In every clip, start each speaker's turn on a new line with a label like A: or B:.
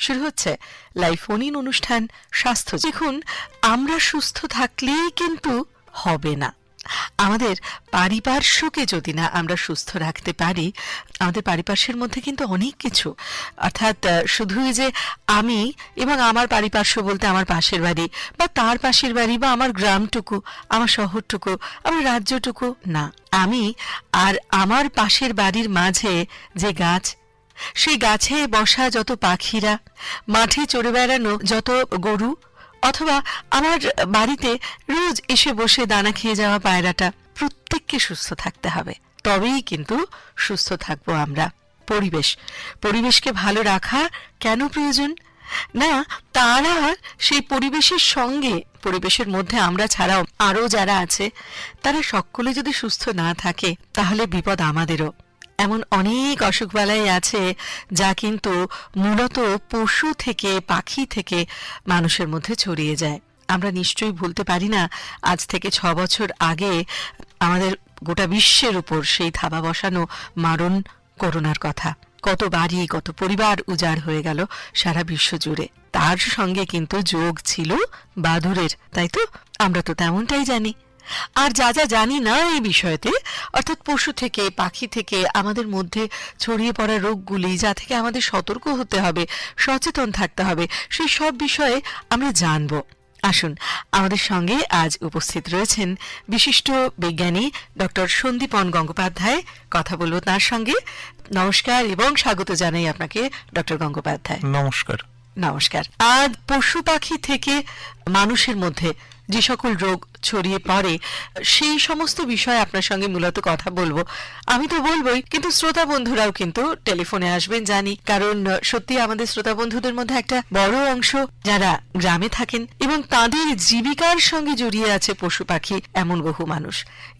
A: শুরু হচ্ছে live phone in অনুষ্ঠান স্বাস্থ্য। দেখুন, আমরা সুস্থ থাকলেই কিন্তু হবে না। আমাদের পারিপার্শ্বকে যদি না আমরা সুস্থ রাখতে পারি, আমাদের পারিপার্শ্বের মধ্যে কিন্তু অনেক কিছু, অর্থাৎ শুধুই যে আমি এবং আমার পারিপার্শ্ব বলতে আমার পাশের বাড়ি বা তার পাশের বাড়ি বা আমার গ্রামটুকু, আমার শহরটুকু, আমার রাজ্যটুকু না, আমি আর আমার পাশের বাড়ির মাঝে যে গাছ, সেই গাছে বসা যত পাখিরা, মাঠে চড়ে বেড়ানো যত গরু, অথবা আমার বাড়িতে রোজ এসে বসে দানা খেয়ে যাওয়া পায়রাটা, প্রত্যেককে সুস্থ থাকতে হবে। তবেই কিন্তু সুস্থ থাকবো আমরা। পরিবেশকে ভালো রাখা কেন প্রয়োজন? না, তারা সেই পরিবেশের সঙ্গে, পরিবেশের মধ্যে আমরা ছাড়াও আরও যারা আছে, তারা সকলে যদি সুস্থ না থাকে তাহলে বিপদ আমাদেরও। এমন অনেক অসুখ বালাই আছে যা কিন্তু মূলত পশু থেকে, পাখি থেকে মানুষের মধ্যে ছড়িয়ে যায়। আমরা নিশ্চয়ই ভুলতে পারি না আজ থেকে 6 বছর আগে আমাদের গোটা বিশ্বের উপর সেই থাবা বসানো মারণ করোনার কথা। কত বাড়ি, কত পরিবার উজাড় হয়ে গেল সারা বিশ্ব জুড়ে। তার সঙ্গে কিন্তু যোগ ছিল বাদুড়ের, তাই তো? আমরা তো তেমনটাই জানি। আর যা যা জানি না এই বিষয়তে, অর্থাৎ পশু থেকে, পাখি থেকে আমাদের মধ্যে ছড়িয়ে পড়া রোগগুলি, যা থেকে আমাদের সতর্ক হতে হবে, সচেতন থাকতে হবে, সেই সব বিষয়ে আমরা জানব। আসুন, আমাদের সঙ্গে আজ উপস্থিত রয়েছেন বিশিষ্ট বিজ্ঞানী ডক্টর সন্দীপন গঙ্গোপাধ্যায়। কথা বলবো তার সঙ্গে। নমস্কার এবং স্বাগত জানাই আপনাকে ডক্টর গঙ্গোপাধ্যায়।
B: নমস্কার।
A: নমস্কার। আজ পশু পাখি থেকে মানুষের মধ্যে যে সকল রোগ ছড়িয়ে পড়ে সেই সমস্ত বিষয়ে আপনার সঙ্গে মূলত কথা বলবো। আমি তো বলবোই, কিন্তু শ্রোতা বন্ধুরাও কিন্তু টেলিফোনে আসবেন জানি, কারণ সত্যি আমাদের শ্রোতা বন্ধুদের মধ্যে একটা বড় অংশ যারা গ্রামে থাকেন এবং তাদের জীবিকার সঙ্গে জড়িয়ে আছে পশু পাখি, এমন বহু মানুষ।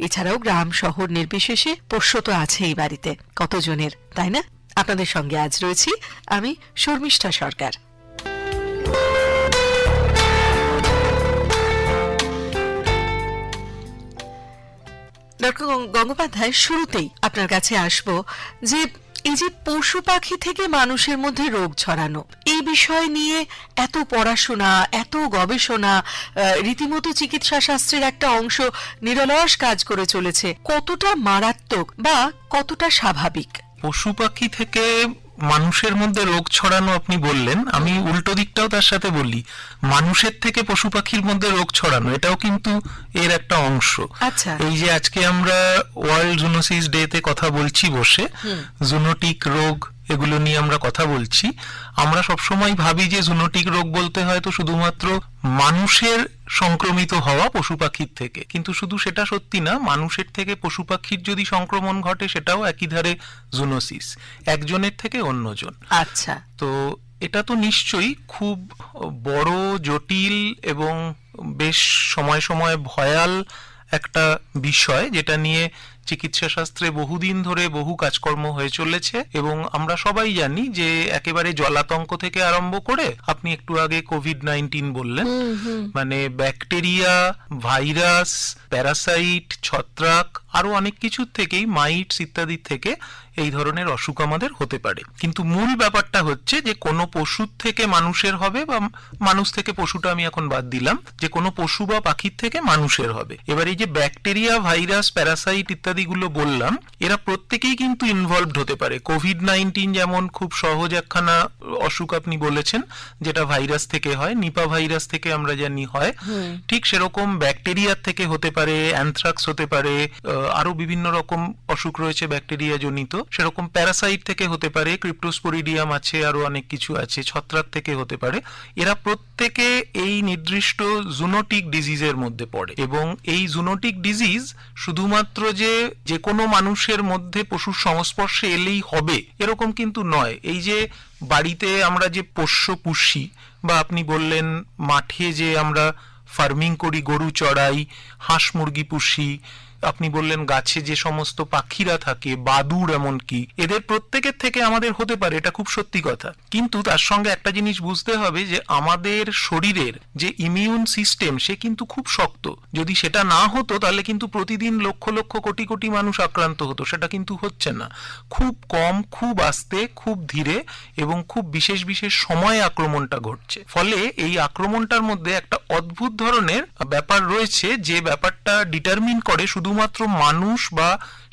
A: এছাড়াও গ্রাম শহর নির্বিশেষে পোষ্য তো আছেই বাড়িতে কতজনের, তাই না? আপনাদের সঙ্গে আজ রয়েছি আমি শর্মিষ্ঠা সরকার। ডক্টর গঙ্গোপাধ্যায়, শুরুতেই আপনার কাছে আসব যে এই যে পশু পাখি থেকে মানুষের মধ্যে রোগ ছড়ানো, এই বিষয় নিয়ে এত পড়াশোনা, এত গবেষণা, রীতিমতো চিকিৎসা শাস্ত্রের একটা অংশ নিরলস কাজ করে চলেছে, কতটা মারাত্মক বা কতটা স্বাভাবিক?
B: পশু পাখি থেকে মানুষের মধ্যে রোগ ছড়ানো আপনি বললেন, আমি উল্টো দিকটাও তার সাথে বলি, মানুষের থেকে পশু পাখির মধ্যে রোগ ছড়ানো, এটাও কিন্তু এর একটা অংশ।
A: আচ্ছা,
B: এই যে আজকে আমরা ওয়ার্ল্ড জুনোসিস ডে তে কথা বলছি বসে, জুনোটিক রোগ এগুলো নিয়ে আমরা কথা বলছি, আমরা সবসময় ভাবি যে জুনোটিক রোগ বলতে হয়তো শুধুমাত্র মানুষের সংক্রমিত হওয়া পশু পাখির থেকে, কিন্তু শুধু সেটা সত্যি না। মানুষের থেকে পশু পাখির যদি সংক্রমণ ঘটে সেটাও একই ধারে জুনোসিস, একজনের থেকে অন্যজন।
A: আচ্ছা,
B: তো এটা তো নিশ্চয়ই খুব বড়, জটিল এবং বেশ সময় সময় ভয়াল একটা বিষয়, যেটা নিয়ে চিকিৎসা শাস্ত্রে বহুদিন ধরে বহু কাজকর্ম হয়ে চলেছে। এবং আমরা সবাই জানি যে একেবারে জলাতঙ্ক থেকে আরম্ভ করে, আপনি একটু আগে কোভিড-19 বললেন, মানে ব্যাকটেরিয়া, ভাইরাস, প্যারাসাইট, ছত্রাক, আরো অনেক কিছুর থেকেই, মাইটস ইত্যাদির থেকে এই ধরনের অসুখ আমাদের হতে পারে। কিন্তু মূল ব্যাপারটা হচ্ছে যে কোনো পশুর থেকে মানুষের হবে, বা মানুষ থেকে পশুটা আমি এখন বাদ দিলাম, যে কোনো পশু বা পাখির থেকে মানুষের হবে। এবার এই যে ব্যাকটেরিয়া, ভাইরাস, প্যারাসাইট ইত্যাদি গুলো বললাম, এরা প্রত্যেকেই কিন্তু ইনভলভড হতে পারে। কোভিড-19 যেমন খুব সহজ একখানা অসুখ আপনি বলেছেন, যেটা ভাইরাস থেকে হয়, নিপা ভাইরাস থেকে আমরা জানি হয়, ঠিক সেরকম ব্যাকটেরিয়ার থেকে হতে পারে, অ্যানথ্রাক্স হতে পারে, আরো বিভিন্ন রকম অসুখ রয়েছে ব্যাকটেরিয়া জনিত, সেরকম প্যারাসাইট থেকে হতে পারে, ক্রিপ্টোস্পোরিডিয়াম আছে, আরো অনেক কিছু আছে, ছত্রাক থেকে হতে পারে। এরা প্রত্যেকে এই নির্দিষ্ট জুনোটিক ডিজিজের মধ্যে পড়ে। এবং এই জুনোটিক ডিজিজ শুধুমাত্র যে কোনো মানুষের মধ্যে পশুর সংস্পর্শে এলেই হবে এরকম কিন্তু নয়। এই যে বাড়িতে আমরা যে পোষ্য পুষি, বা আপনি বললেন মাঠে যে আমরা ফার্মিং করি, গরু চড়াই, হাঁস মুরগি পুষি, আপনি বললেন গাছে যে সমস্ত পাখিরা থাকে, বাদুড় এমনকি, এদের প্রত্যেকের থেকে আমাদের হতে পারে, এটা খুব সত্যি কথা। কিন্তু তার সঙ্গে একটা জিনিস বুঝতে হবে যে আমাদের শরীরের যে ইমিউন সিস্টেম সে কিন্তু খুব শক্ত। যদি সেটা না হতো তাহলে কিন্তু প্রতিদিন লক্ষ লক্ষ কোটি কোটি মানুষ আক্রান্ত হতো, সেটা কিন্তু হচ্ছে না। খুব কম, খুব আস্তে, খুব ধীরে এবং খুব বিশেষ বিশেষ সময়ে আক্রমণটা ঘটছে। ফলে এই আক্রমণটার মধ্যে একটা অদ্ভুত ধরনের ব্যাপার রয়েছে, যে ব্যাপারটা ডিটারমিন করে শুধুমাত্র মানুষ বা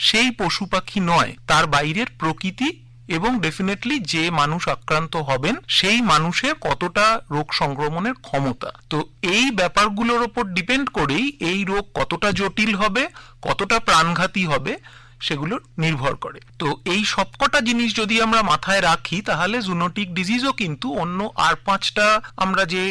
B: সেই পশু পাখি নয়, তার বাইরের প্রকৃতি এবং ডেফিনেটলি যে মানুষ আক্রান্ত হবেন সেই মানুষের কতটা রোগ সংক্রমণের ক্ষমতা। তো এই ব্যাপারগুলোর ওপর ডিপেন্ড করেই এই রোগ কতটা জটিল হবে, কতটা প্রাণঘাতী হবে, সেগুলো নির্ভর করে। তো এই সবকটা জিনিস যদি আমরা মাথায় রাখি তাহলে জুনোটিক ডিজিজও কিন্তু অন্য আর 5টা আমরা যে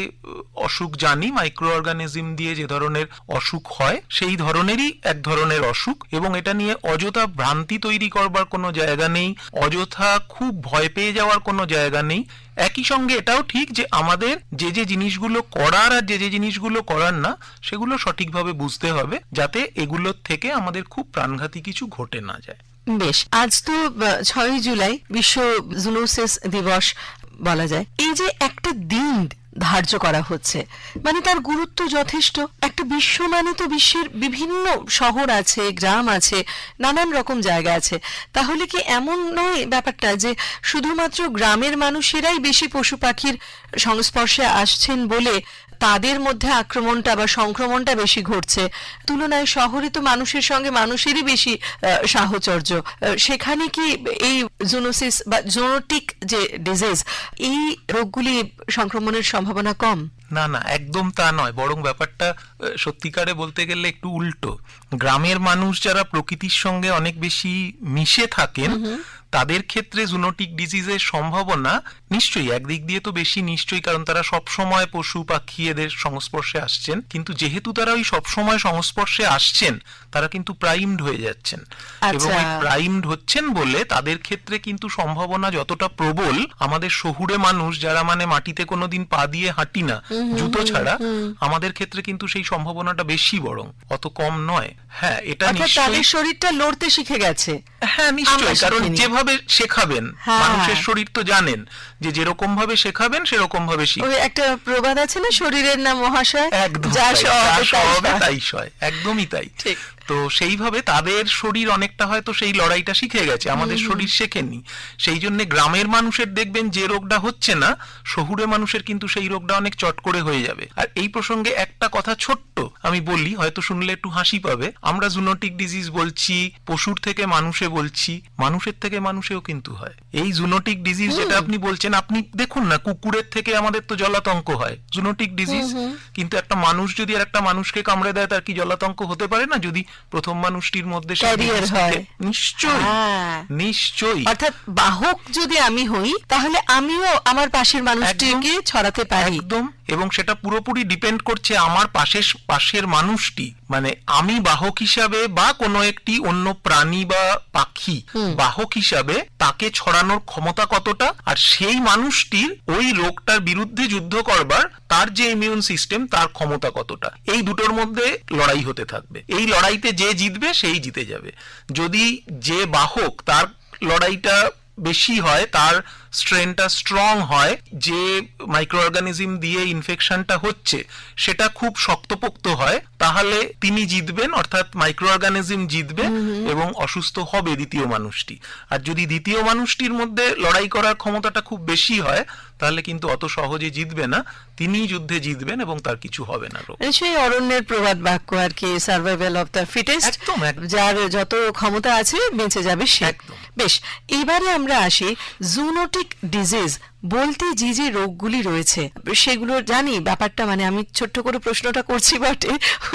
B: অসুখ জানি, মাইক্রো অর্গানিজম দিয়ে যে ধরনের অসুখ হয় সেই ধরনেরই এক ধরনের অসুখ, এবং এটা নিয়ে অযথা ভ্রান্তি তৈরি করবার কোনো জায়গা নেই, অযথা খুব ভয় পেয়ে যাওয়ার কোনো জায়গা নেই। একই সঙ্গে এটাও ঠিক যে আমাদের যে যে জিনিসগুলো করার আর যে যে জিনিসগুলো করার না সেগুলো সঠিকভাবে বুঝতে হবে, যাতে এগুলোর থেকে আমাদের খুব প্রাণঘাতী কিছু ঘটে না যায়।
A: বেশ, আজ তো 6ই জুলাই বিশ্ব জুনোসিস দিবস বলা যায়। এই যে একটা দিন ধার্য করা হচ্ছে, মানে তার গুরুত্ব যথেষ্ট। একটা বিশ্ব মানে তো বিশ্বের বিভিন্ন শহর আছে, গ্রাম আছে, নানান রকম জায়গা আছে। তাহলে কি এমন নয় ব্যাপারটা যে শুধুমাত্র গ্রামের মানুষেরাই বেশি পশু পাখির সংস্পর্শে আসছেন বলে তাদের মধ্যে আক্রমণটা বা সংক্রমণটা বেশি ঘটছে, তুলনায় শহরে তো মানুষের সঙ্গে মানুষেরই বেশি সাহচর্য। সেখানে কি এই জুনোসিস বা জুনোটিক যে ডিজিজ, এই রোগগুলি সংক্রমণের সম্ভাবনা কম?
B: না না, একদম তা নয়, বরং ব্যাপারটা সত্যিকারে বলতে গেলে একটু উল্টো। গ্রামের মানুষ যারা প্রকৃতির সঙ্গে অনেক বেশি মিশে থাকেন তাদের ক্ষেত্রে জুনোটিক ডিজিজের সম্ভাবনা নিশ্চয়ই একদিক দিয়ে তো বেশি, নিশ্চয়ই, কারণ তারা সব সময় পশু পাখি এদের সংস্পর্শে আসছেন। কিন্তু যেহেতু তারা ওই সব সময় সংস্পর্শে আসছেন তারা কিন্তু প্রাইমড হয়ে যাচ্ছেন, এবং ওই প্রাইমড হচ্ছেন বলে তাদের ক্ষেত্রে কিন্তু সম্ভাবনা যতটা প্রবল, আমাদের শহুরে মানুষ যারা মানে মাটিতে কোনোদিন পা দিয়ে হাঁটি না জুতো ছাড়া, আমাদের ক্ষেত্রে কিন্তু সেই সম্ভাবনাটা বেশি, বরং অত কম নয়। হ্যাঁ, এটা নিশ্চয়ই
A: তাদের শরীরটা লড়তে শিখে গেছে।
B: হ্যাঁ নিশ্চয়ই, কারণ যেভাবে শেখাবেন, মানুষের শরীর তো জানেন যে যেরকম ভাবে শেখাবেন সেরকম ভাবে শিখবে।
A: ওই একটা প্রবাদ আছে না, শরীরের নাম মহাশয়,
B: একদম
A: যা
B: স্বভাবে তাই সয়, একদমই তাই। তো সেইভাবে তাদের শরীর অনেকটা হয়তো সেই লড়াইটা শিখে গেছে, আমাদের শরীর শেখেনি। সেই জন্য গ্রামের মানুষের দেখবেন যে রোগটা হচ্ছে না, শহুরে মানুষের কিন্তু সেই রোগটা অনেক চট করে হয়ে যাবে। আর এই প্রসঙ্গে একটা কথা ছোট্ট আমি বলি, হয়তো শুনলে একটু হাসি পাবে। আমরা জুনোটিক ডিজিজ বলছি, পশুর থেকে মানুষে বলছি, মানুষের থেকে মানুষেও কিন্তু হয়। এই জুনোটিক ডিজিজ যেটা আপনি বলছেন, আপনি দেখুন না, কুকুরের থেকে আমাদের তো জলাতঙ্ক হয়, জুনোটিক ডিজিজ। কিন্তু একটা মানুষ যদি আর একটা মানুষকে কামড়ে দেয় তার কি জলাতঙ্ক হতে পারে না, যদি প্রথম মানুষটির মধ্যে নিশ্চয়ই নিশ্চয়ই।
A: অর্থাৎ বাহক যদি আমি হই তাহলে আমিও আমার পাশের মানুষটিকে ছড়াতে পারি।
B: একদম, এবং সেটা পুরোপুরি ডিপেন্ড করছে আমার পাশের মানুষটি, মানে আমি বাহক হিসাবে বা কোনো একটি অন্য প্রাণী বা পাখি বাহক হিসাবে তাকে ছড়ানোর ক্ষমতা কতটা, আর সেই মানুষটির ওই রোগটার বিরুদ্ধে যুদ্ধ করবার তার যে ইমিউন সিস্টেম তার ক্ষমতা কতটা, এই দুটোর মধ্যে লড়াই হতে থাকবে। এই লড়াইতে যে জিতবে সেই জিতে যাবে। যদি যে বাহক তার লড়াইটা বেশি হয়, তার স্ট্রেনটা স্ট্রং হয়, যে মাইক্রো অর্গানিজম দিয়ে ইনফেকশনটা হচ্ছে সেটা খুব শক্তপোক্ত হয়, তাহলে তিনি জিতবেন, অর্থাৎ মাইক্রো অর্গানিজম জিতবে এবং অসুস্থ হবে দ্বিতীয় মানুষটি। আর যদি দ্বিতীয় মানুষটির মধ্যে লড়াই করার ক্ষমতাটা খুব বেশি হয় তাহলে কিন্তু অত সহজে জিতবে না, তিনি যুদ্ধে জিতবেন এবং তার কিছু হবে না।
A: সেই অরণ্যের প্রবাদ বাক্য আর কি, সার্ভাইভাল অফ দ্য ফিটেস্ট, যার যত ক্ষমতা আছে বেঁচে যাবে সে। বেশ, এবারে আমরা আসি জুনোটিক ডিজিজ বলতে যে যে রোগগুলি রয়েছে সেগুলো জানি ব্যাপারটা, মানে আমি ছোট্ট করে প্রশ্নটা করছি বটে,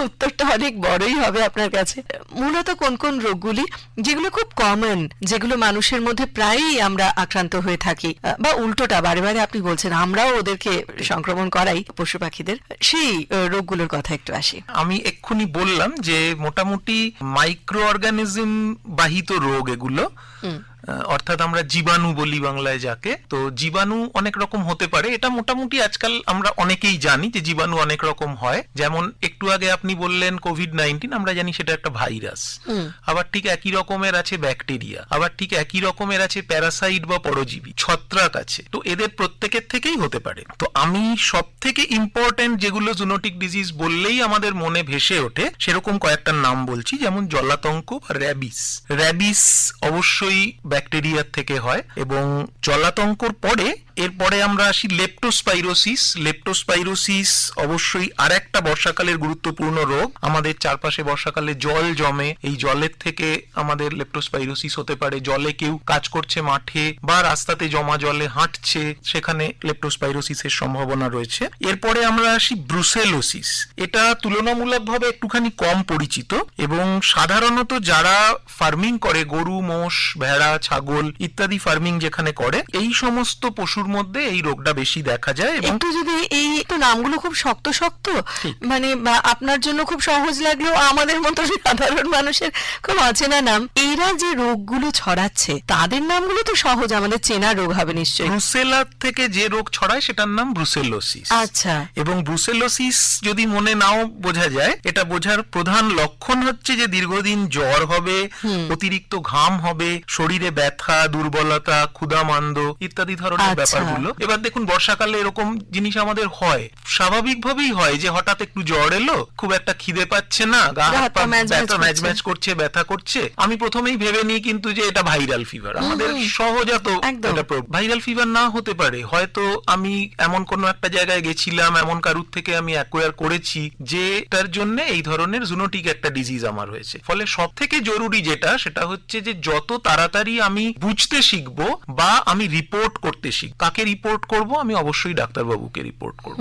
A: উত্তরটা অনেক বড়ই হবে আপনার কাছে। মূলত কোন কোন রোগগুলি যেগুলো খুব কমন, যেগুলো মানুষের মধ্যে প্রায়ই আমরা আক্রান্ত হয়ে থাকি, বা উল্টোটা বারে বারে আপনি বলছেন আমরাও ওদেরকে সংক্রমণ করাই পশু পাখিদের, সেই রোগগুলোর কথা একটু আসি।
B: আমি এক্ষুনি বললাম যে মোটামুটি মাইক্রো অর্গানিজম বাহিত রোগ এগুলো, অর্থাৎ আমরা জীবাণু বলি বাংলায় যাকে। তো জীবাণু অনেক রকম হতে পারে, এটা মোটামুটি আজকাল আমরা অনেকেই জানি যে জীবাণু অনেক রকম হয়। যেমন একটু আগে আপনি বললেন কোভিড-19, আমরা জানি সেটা একটা ভাইরাস। আবার ঠিক একই রকমের আছে ব্যাকটেরিয়া, আবার ঠিক একই রকমের আছে প্যারাসাইট বা পরজীবী, ছত্রাক আছে। তো এদের প্রত্যেকের থেকেই হতে পারে। তো আমি সব থেকে ইম্পর্টেন্ট যেগুলো জুনোটিক ডিজিজ বললেই আমাদের মনে ভেসে ওঠে সেরকম কয়েকটার নাম বলছি। যেমন জলাতঙ্ক বা র্যাবিস। র্যাবিস অবশ্যই ব্যাকটেরিয়ার থেকে হয়, এবং জলাতঙ্কর পরে এরপরে আমরা আসি লেপ্টোস্পাইরোসিস। লেপ্টোস্পাইরোসিস অবশ্যই আর একটা বর্ষাকালের গুরুত্বপূর্ণ রোগ। আমাদের চারপাশে বর্ষাকালে জল জমে, এই জলের থেকে আমাদের লেপ্টোস্পাইরোসিস হতে পারে। জলে কেউ কাজ করছে মাঠে বা রাস্তাতে জমা জলে হাঁটছে, সেখানে লেপ্টোস্পাইরোসিসের সম্ভাবনা রয়েছে। এরপরে আমরা আসি ব্রুসেলোসিস। এটা তুলনামূলকভাবে একটুখানি কম পরিচিত, এবং সাধারণত যারা ফার্মিং করে, গরু, মোষ, ভেড়া, ছাগল ইত্যাদি ফার্মিং যেখানে করে, এই সমস্ত পশুর মধ্যে এই রোগটা বেশি দেখা যায়। এবং
A: একটু যদি এই তো নামগুলো খুব শক্ত শক্ত, মানে আপনার জন্য খুব সহজ লাগলেও আমাদের মতো সাধারণ মানুষের খুব অচেনা নাম। এরা যে রোগগুলো ছড়াচ্ছে তাদের নামগুলো তো সহজ, আমাদের চেনা রোগ হবে নিশ্চয়ই।
B: ব্রুসেলা থেকে যে রোগ ছড়ায় সেটার নাম ব্রুসেলোসিস।
A: আচ্ছা।
B: এবং ব্রুসেলোসিস যদি মনে নাও বোঝা যায়, এটা বোঝার প্রধান লক্ষণ হচ্ছে যে দীর্ঘদিন জ্বর হবে, অতিরিক্ত ঘাম হবে, শরীরে ব্যথা, দুর্বলতা, ক্ষুধামান্দ ইত্যাদি ধরনের ব্যাপারগুলো। এবার দেখুন বর্ষাকালে এরকম জিনিস আমাদের হয়, স্বাভাবিকভাবেই হয় যে হঠাৎ একটু জ্বর এলো, খুব একটা খিদে পাচ্ছে না, গা হাত পা ম্যাচ ম্যাচ করছে, ব্যথা করছে। আমি প্রথমেই ভেবে নিই কিন্তু যে এটা ভাইরাল ফিভার। আমাদের সহজাত ভাইরাল ফিভার না হতে পারে, হয়তো আমি এমন কোন একটা জায়গায় গেছিলাম, এমন কারুর থেকে আমি অ্যাকোয়ার করেছি যেটার জন্য এই ধরনের জুনোটিক একটা ডিজিজ আমার হয়েছে। ফলে সব থেকে জরুরি যেটা, সেটা হচ্ছে যে যত তাড়াতাড়ি আমি বুঝতে শিখবো বা আমি রিপোর্ট করতে শিখব। কাকে রিপোর্ট করব? আমি অবশ্যই ডাক্তারবাবুকে রিপোর্ট করব।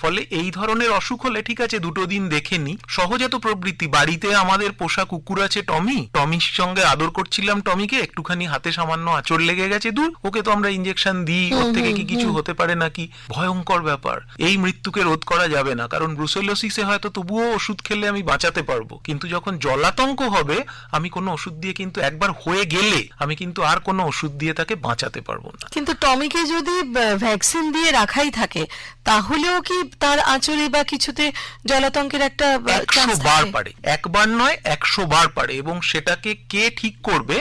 B: ফলে এই ধরনের অসুখ হলে ঠিক আছে দুটো দিন দেখে নি। সহজাত প্রবৃত্তি, বাড়িতে আমাদের পোষা কুকুর আছে টমি, টমির সঙ্গে আদর করছিলাম টমিকে, একটুখানি হাতে সামান্য আঁচড় লেগে গেছে, দূর ওকে তো আমরা ইনজেকশন দিই, ওর থেকে কি কিছু হতে পারে নাকি? ভয়ঙ্কর ব্যাপার। এই মৃত্যুকে রোধ করা যাবে না, কারণ ব্রুসেলোসিসে হয়তো তবুও ওষুধ খেলে আমি বাঁচাতে পারবো, কিন্তু যখন জলাতঙ্ক হবে আমি কোনো ওষুধ দিয়ে কিন্তু একবার হয়ে গেলে আমি কিন্তু আর কোনো ওষুধ দিয়ে তাকে বাঁচাতে পারবো না।
A: কিন্তু টমিকে যদি ভ্যাকসিন দিয়ে রাখাই থাকে তাহলেও কি তার আঁচড়ে বা কিছুতে জলাতঙ্কের একটা
B: 100 বার পারে, একবার নয় 100 বার পারে। এবং সেটাকে কে ঠিক করবে?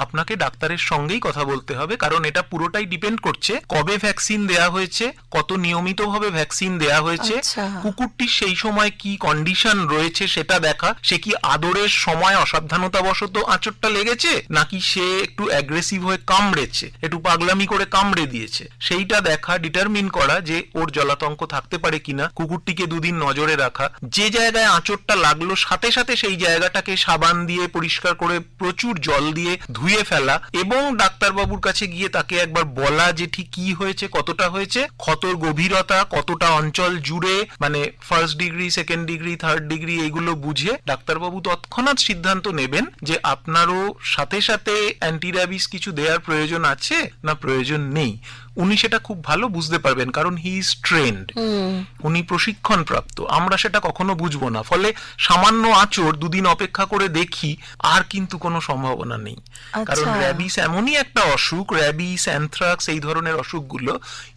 B: আপনাকে ডাক্তারের সঙ্গেই কথা বলতে হবে, কারণ এটা পুরোটাই ডিপেন্ড করছে কবে ভ্যাকসিন দেয়া হয়েছে, কত নিয়মিতভাবে ভ্যাকসিন দেয়া হয়েছে, কুকুরটির সেই সময় কি কন্ডিশন রয়েছে সেটা দেখা, সে কি আদরের সময় অসাবধানতাবশত আঁচড়টা লেগেছে, নাকি সে একটু অ্যাগ্রেসিভ হয়ে কামড়েছে, একটু পাগলামি করে কামড়ে দিয়েছে, সেইটা দেখা, ডিটারমিন করা যে ওর জলাতঙ্ক থাকতে পারে কিনা। কুকুরটিকে দুদিন নজরে রাখা, যে জায়গায় আঁচড়টা লাগলো সাথে সাথে সেই জায়গাটাকে সাবান দিয়ে পরিষ্কার করে প্রচুর জল দিয়ে ধুয়ে ফেলা, এবং ডাক্তারবাবুর কাছে গিয়ে তাকে একবার বলা যে ঠিক কি হয়েছে, কতটা হয়েছে, ক্ষতর গভীরতা কতটা অঞ্চল জুড়ে, মানে first degree, second degree, third degree, এইগুলো বুঝে ডাক্তারবাবু তৎক্ষণাৎ সিদ্ধান্ত নেবেন যে আপনারও সাথে সাথে অ্যান্টি র্যাবিস কিছু দেওয়ার প্রয়োজন আছে না প্রয়োজন নেই। উনি সেটা খুব ভালো বুঝতে পারবেন, কারণ হি ইজ ট্রেন্ড, উনি প্রশিক্ষণ প্রাপ্ত। আমরা সেটা কখনো বুঝবো না। ফলে সামান্য আঁচড় দুদিন অপেক্ষা করে দেখি, আর কিন্তু কোনো সম্ভাবনা নেই। কারণ র্যাবিস এমনই একটা অসুখ, র্যাবিস, অ্যানথ্রাক্স, এই ধরনের অসুখগুলো,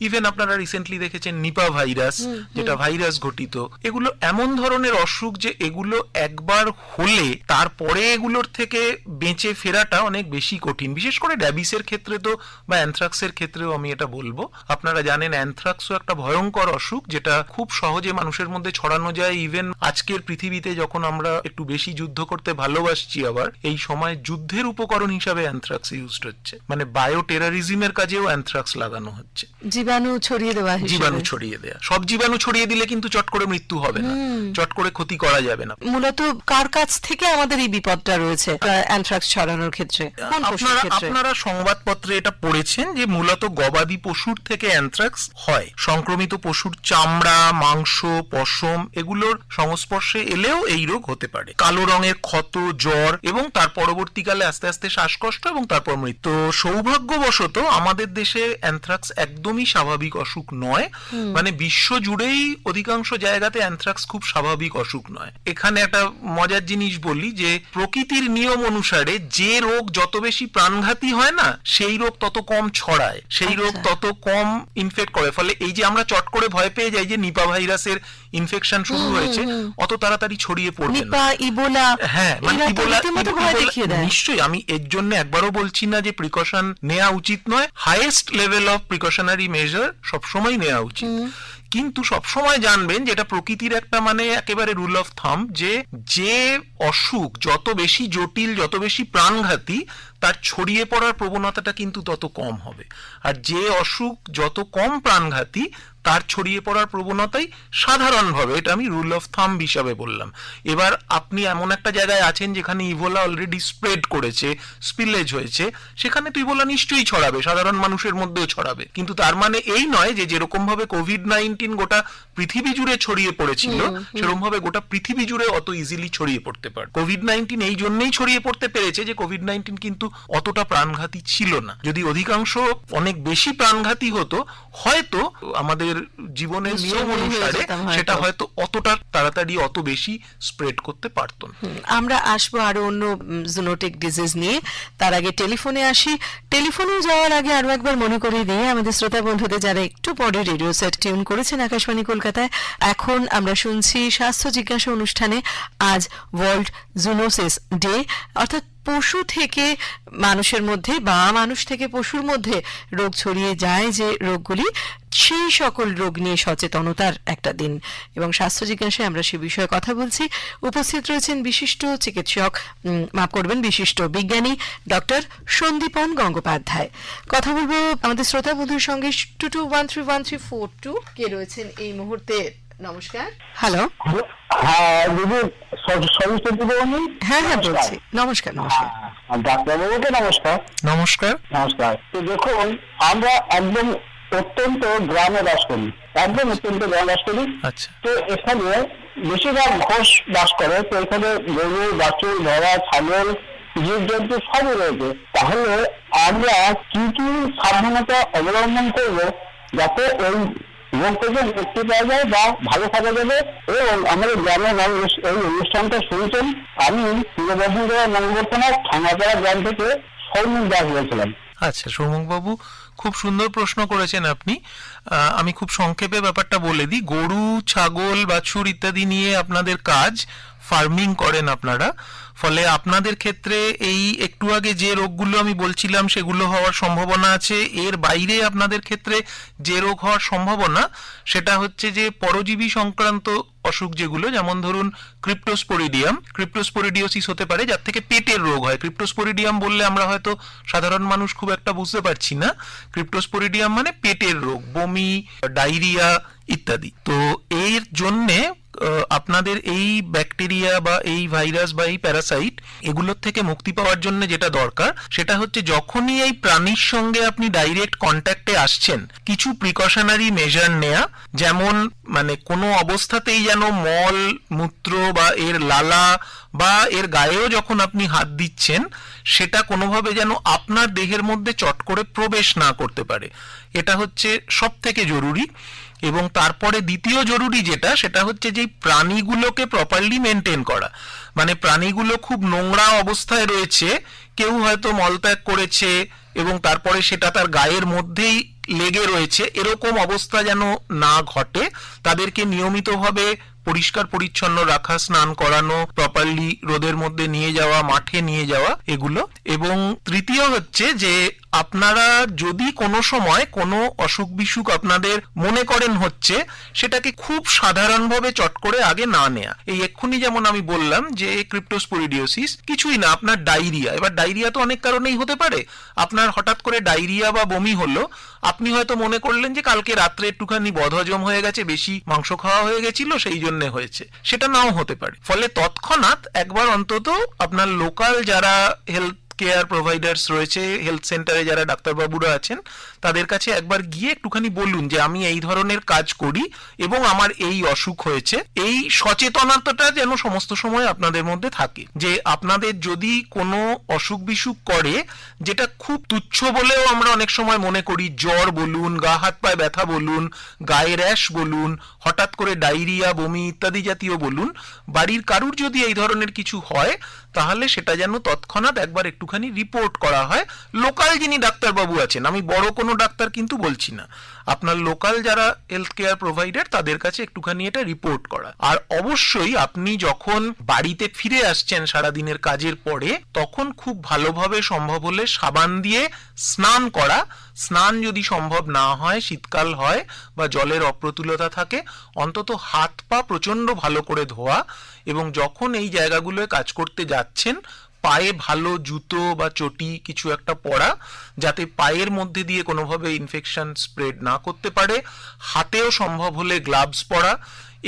B: ইভেন আপনারা রিসেন্টলি দেখেছেন নিপা ভাইরাস, যেটা ভাইরাস ঘটিত, এগুলো এমন ধরনের অসুখ যে এগুলো একবার হলে তারপরে এগুলোর থেকে বেঁচে ফেরাটা অনেক বেশি কঠিন। বিশেষ করে র্যাবিসের ক্ষেত্রে তো, বা অ্যানথ্রাক্সের ক্ষেত্রেও আমি এটা বলবো। আপনারা জানেন অ্যানথ্রাক্সও একটা ভয়ঙ্কর অসুখ, যেটা খুব সহজে মানুষের মধ্যে ছড়ানো যায়। ইভেন আজকের পৃথিবীতে যখন আমরা একটু বেশি যুদ্ধ করতে ভালোবাসছি, আবার এই সময় যুদ্ধের উপকরণ হিসাবে অ্যানথ্রাক্স ইউজড হচ্ছে, মানে বায়ো টেরারিজমের কাজেও অ্যানথ্রাক্স লাগানো হচ্ছে।
A: জীবাণু ছড়িয়ে দেওয়া,
B: জীবাণু ছড়িয়ে দেওয়া। সব জীবাণু ছড়িয়ে দিলে কিন্তু চট করে মৃত্যু হবে না, চট করে ক্ষতি করা যাবে না।
A: মূলত কার কাছ থেকে আমাদের এই বিপদটা রয়েছে অ্যানথ্রাক্স ছড়ানোর ক্ষেত্রে?
B: আপনারা সংবাদপত্রে এটা পড়েছেন যে মূলত গবাদি গবাদি পশুর থেকে অ্যানথ্রাক্স হয়। সংক্রমিত পশুর চামড়া, মাংস, পশম এগুলোর সংস্পর্শে এলেও এই রোগ হতে পারে। কালো রঙের ক্ষত, জ্বর এবং তার পরবর্তীকালে আস্তে আস্তে শ্বাসকষ্ট এবং তারপর মৃত্যু। সৌভাগ্যবশত আমাদের দেশে অ্যানথ্রাক্স একদমই স্বাভাবিক অসুখ নয়, মানে বিশ্ব জুড়েই অধিকাংশ জায়গাতে অ্যানথ্রাক্স খুব স্বাভাবিক অসুখ নয়। এখানে একটা মজার জিনিস বলি যে প্রকৃতির নিয়ম অনুসারে যে রোগ যত বেশি প্রাণঘাতী হয় না, সেই রোগ তত কম ছড়ায়, সেই রোগ তত কম ইনফেক্ট করে। ফলে এই যে আমরা চট করে ভয় পেয়ে যাই যে নিপা ভাইরাসের ইনফেকশন শুরু হয়েছে, অত তাড়াতাড়ি ছড়িয়ে পড়বে না।
A: নিপা, ইবোলা,
B: হ্যাঁ, মানে
A: ইবোলা
B: নিশ্চয়ই, আমি এর জন্য একবারও বলছি না যে প্রিকশন নেওয়া উচিত নয়। Highest level of precautionary measure সবসময় নেওয়া উচিত, কিন্তু সবসময় জানবেন যে এটা প্রকৃতির একটা মানে একেবারে রুল অফ থাম, যে অসুখ যত বেশি জটিল, যত বেশি প্রাণঘাতী, তার ছড়িয়ে পড়ার প্রবণতাটা কিন্তু তত কম হবে। আর যে অসুখ যত কম প্রাণঘাতী, তার ছড়িয়ে পড়ার প্রবণতাই সাধারণভাবে, এটা আমি রুল অফ থাম হিসাবে বললাম। এবার আপনি এমন একটা জায়গায় আছেন যেখানে ইবোলা অলরেডি স্প্রেড করেছে, স্পিলেজ হয়েছে, সেখানে তো ইবোলা নিশ্চয়ই ছড়াবে, সাধারণ মানুষের মধ্যেও ছড়াবে। কিন্তু তার মানে এই নয় যে যেরকম ভাবে কোভিড-19 গোটা পৃথিবী জুড়ে ছড়িয়ে পড়েছিল, সেরকম ভাবে গোটা পৃথিবী জুড়ে অত ইজিলি ছড়িয়ে পড়তে পারে। কোভিড-19 এই জন্যই ছড়িয়ে পড়তে পেরেছে যে কোভিড-19 কিন্তু অতটা প্রাণঘাতী ছিল না। যদি অধিকাংশ অনেক বেশি প্রাণঘাতী হতো, হয়তো আমাদের জীবনের নিয়ম অনুসারে সেটা হয়তো অতটা তাড়াতাড়ি অত বেশি স্প্রেড করতে পারতো না।
A: আমরা আসবো আরো অন্য জুনোটিক ডিজিজ নিয়ে, তার আগে টেলিফোনে আসি। টেলিফোনে যাওয়ার আগে আরো একবার মনে করিয়ে দিয়ে আমাদের শ্রোতা বন্ধুদের যারা একটু পরে রেডিও সেট টিউন করেছেন আকাশবাণী কলকাতায়, এখন আমরা শুনছি স্বাস্থ্য জিজ্ঞাসা অনুষ্ঠানে আজ ওয়ার্ল্ড জুনোসিস ডে, অর্থাৎ পশু থেকে মানুষের মধ্যে বা মানুষ থেকে পশুর মধ্যে রোগ ছড়িয়ে যায় যে রোগগুলি, সেই সকল রোগ নিয়ে সচেতনতার একটা দিন। এবং স্বাস্থ্য জিজ্ঞাসায় আমরা সে বিষয়ে কথা বলছি। উপস্থিত রয়েছেন বিশিষ্ট চিকিৎসক, মাফ করবেন, বিশিষ্ট বিজ্ঞানী ডক্টর সন্দীপন গঙ্গোপাধ্যায়। কথা বলবো আমাদের শ্রোতা বন্ধুর সঙ্গে। 22131342 কে রয়েছেন এই মুহূর্তে? নমস্কার। হ্যালো।
C: হ্যাঁ দিদি,
A: হ্যাঁ বলছি। নমস্কার। নমস্কার
C: ডাক্তারবাবুকে নমস্কার।
B: নমস্কার।
C: নমস্কার। তো দেখুন, আমরা একদম অত্যন্ত গ্রামে বাস করি, একদম অত্যন্ত গ্রামে বাস করি।
B: আচ্ছা।
C: তো এখানে বেশিরভাগ ঘোষ বাস করে, তো এখানে গরু, বাছুর, ভেড়া, ছাগল, জীবজন্তু সবই রয়েছে। তাহলে আমরা কি কি সাবধানতা অবলম্বন করবো যাতে ওই রোগ থেকে মুক্তি পাওয়া যায় বা ভালো থাকা যাবে? এবং আমাদের গ্রামের মানুষ এই অনুষ্ঠানটা শুনছেন। আমি পূর্ব বর্ধমান জেলার মঙ্গলবর্তনা থানাপাড়া গ্রাম থেকে সৌমিক দাস বলছিলাম।
B: আচ্ছা, সৌমুখ বাবু, খুব সুন্দর প্রশ্ন করেছেন আপনি। আমি খুব সংক্ষেপে ব্যাপারটা বলে দিই। গরু, ছাগল, বাছুর ইত্যাদি নিয়ে আপনাদের কাজ, ফার্মিং করেন আপনারা, ফলে আপনাদের ক্ষেত্রে এই একটু আগে যে রোগগুলো আমি বলছিলাম সেগুলো হওয়ার সম্ভাবনা আছে। এর বাইরে আপনাদের ক্ষেত্রে যে রোগ হওয়ার সম্ভাবনা সেটা হচ্ছে যে পরজীবী সংক্রান্ত অসুখ, যেগুলো যেমন ধরুন ক্রিপ্টোস্পোরিডিয়াসিস হতে পারে, যার থেকে পেটের রোগ হয়। ক্রিপ্টোস্পোরিডিয়াম বললে আমরা হয়তো সাধারণ মানুষ খুব একটা বুঝতে পারছি না। ক্রিপ্টোস্পোরিডিয়াম মানে পেটের রোগ, বমি, ডায়রিয়া ইত্যাদি। তো এর জন্যে আপনাদের এই ব্যাকটেরিয়া বা এই ভাইরাস বা এই প্যারাসাইট এগুলোর থেকে মুক্তি পাওয়ার জন্য যেটা দরকার সেটা হচ্ছে যখনই এই প্রাণীর সঙ্গে আপনি ডাইরেক্ট কন্ট্যাক্টে আসছেন, কিছু প্রিকশনারি মেজার নেয়া, যেমন মানে কোনো অবস্থাতেই যেন মল, মূত্র বা এর লালা বা এর গায়েও যখন আপনি হাত দিচ্ছেন সেটা কোনোভাবে যেন আপনার দেহের মধ্যে চট করে প্রবেশ না করতে পারে, এটা হচ্ছে সব থেকে জরুরি। এবং তারপরে দ্বিতীয় জরুরি যেটা, সেটা হচ্ছে যে প্রাণীগুলোকে প্রপারলি মেনটেন করা। মানে প্রাণীগুলো খুব নোংরা অবস্থায় রয়েছে, কেউ হয়তো মলত্যাগ করেছে এবং তারপরে সেটা তার গায়ের মধ্যেই লেগে রয়েছে, এরকম অবস্থা যেন না ঘটে। তাদেরকে নিয়মিতভাবে পরিষ্কার পরিচ্ছন্ন রাখা, স্নান করানো, প্রপারলি রোদের মধ্যে নিয়ে যাওয়া, মাঠে নিয়ে যাওয়া, এগুলো। এবং তৃতীয় হচ্ছে যে আপনারা যদি কোনো সময় কোনো অসুখ বিসুখ আপনাদের মনে করেন হচ্ছে, সেটাকে খুব সাধারণভাবে চট করে আগে না নেয়া। এই এক্ষুনি যেমন আমি বললাম যে ক্রিপ্টোস্পোরিডিয়াসিস কিছুই না, আপনার ডায়রিয়া। এবার ডায়রিয়া তো অনেক কারণেই হতে পারে। আপনার হঠাৎ করে ডায়রিয়া বা বমি হলো, আপনি হয়তো মনে করলেন যে কালকে রাত্রে একটুখানি বদহজম হয়ে গেছে, বেশি মাংস খাওয়া হয়ে গেছিল, সেই জন্য হয়েছে, সেটা নাও হতে পারে। ফলে তৎক্ষণাৎ একবার অন্তত আপনার লোকাল যারা হেলথ কেয়ার প্রোভাইডার্স রয়েছে, হেলথ সেন্টারে যারা ডাক্তারবাবুরা আছেন, তাদের কাছে একবার গিয়ে একটুখানি বলুন যে আমি এই ধরনের কাজ করি এবং আমার এই অসুখ হয়েছে। এই সচেতনতাটা যেন সমস্ত সময় আপনাদের মধ্যে থাকে, যে আপনাদের যদি কোনো অসুখ বিসুখ করে যেটা খুব তুচ্ছ বলেও আমরা অনেক সময় মনে করি, জ্বর বলুন, গা হাত পায়ে ব্যথা বলুন, গায়ে র্যাশ বলুন, হঠাৎ করে ডায়রিয়া, বমি ইত্যাদি জাতীয় বলুন, বাড়ির কারুর যদি এই ধরনের কিছু হয় তাহলে সেটা যেন তৎক্ষণাৎ একবার একটুখানি রিপোর্ট করা হয়। লোকাল যিনি ডাক্তারবাবু আছেন, আমি বড় কোনো ডাক্তার কিন্তু বলছি না, আপনার লোকাল যারা হেলথ কেয়ার প্রোভাইডার তাদের কাছে একটুখানি এটা রিপোর্ট করা। আর অবশ্যই আপনি যখন বাড়িতে ফিরে আসছেন সারাদিনের কাজের পরে, তখন খুব ভালোভাবে সম্ভব হলে সাবান দিয়ে স্নান করা। স্নান যদি সম্ভব না হয়, শীতকাল হয় বা জলের অপ্রতুলতা থাকে, অন্তত হাত পা প্রচন্ড ভালো করে ধোয়া, এবং যখন এই জায়গাগুলোয় কাজ করতে যাচ্ছেন পায়ে ভালো জুতো বা চটি কিছু একটা পরা, যাতে পায়ের মধ্যে দিয়ে কোনোভাবে ইনফেকশন স্প্রেড না করতে পারে। হাতেও সম্ভব হলে গ্লাভস পরা,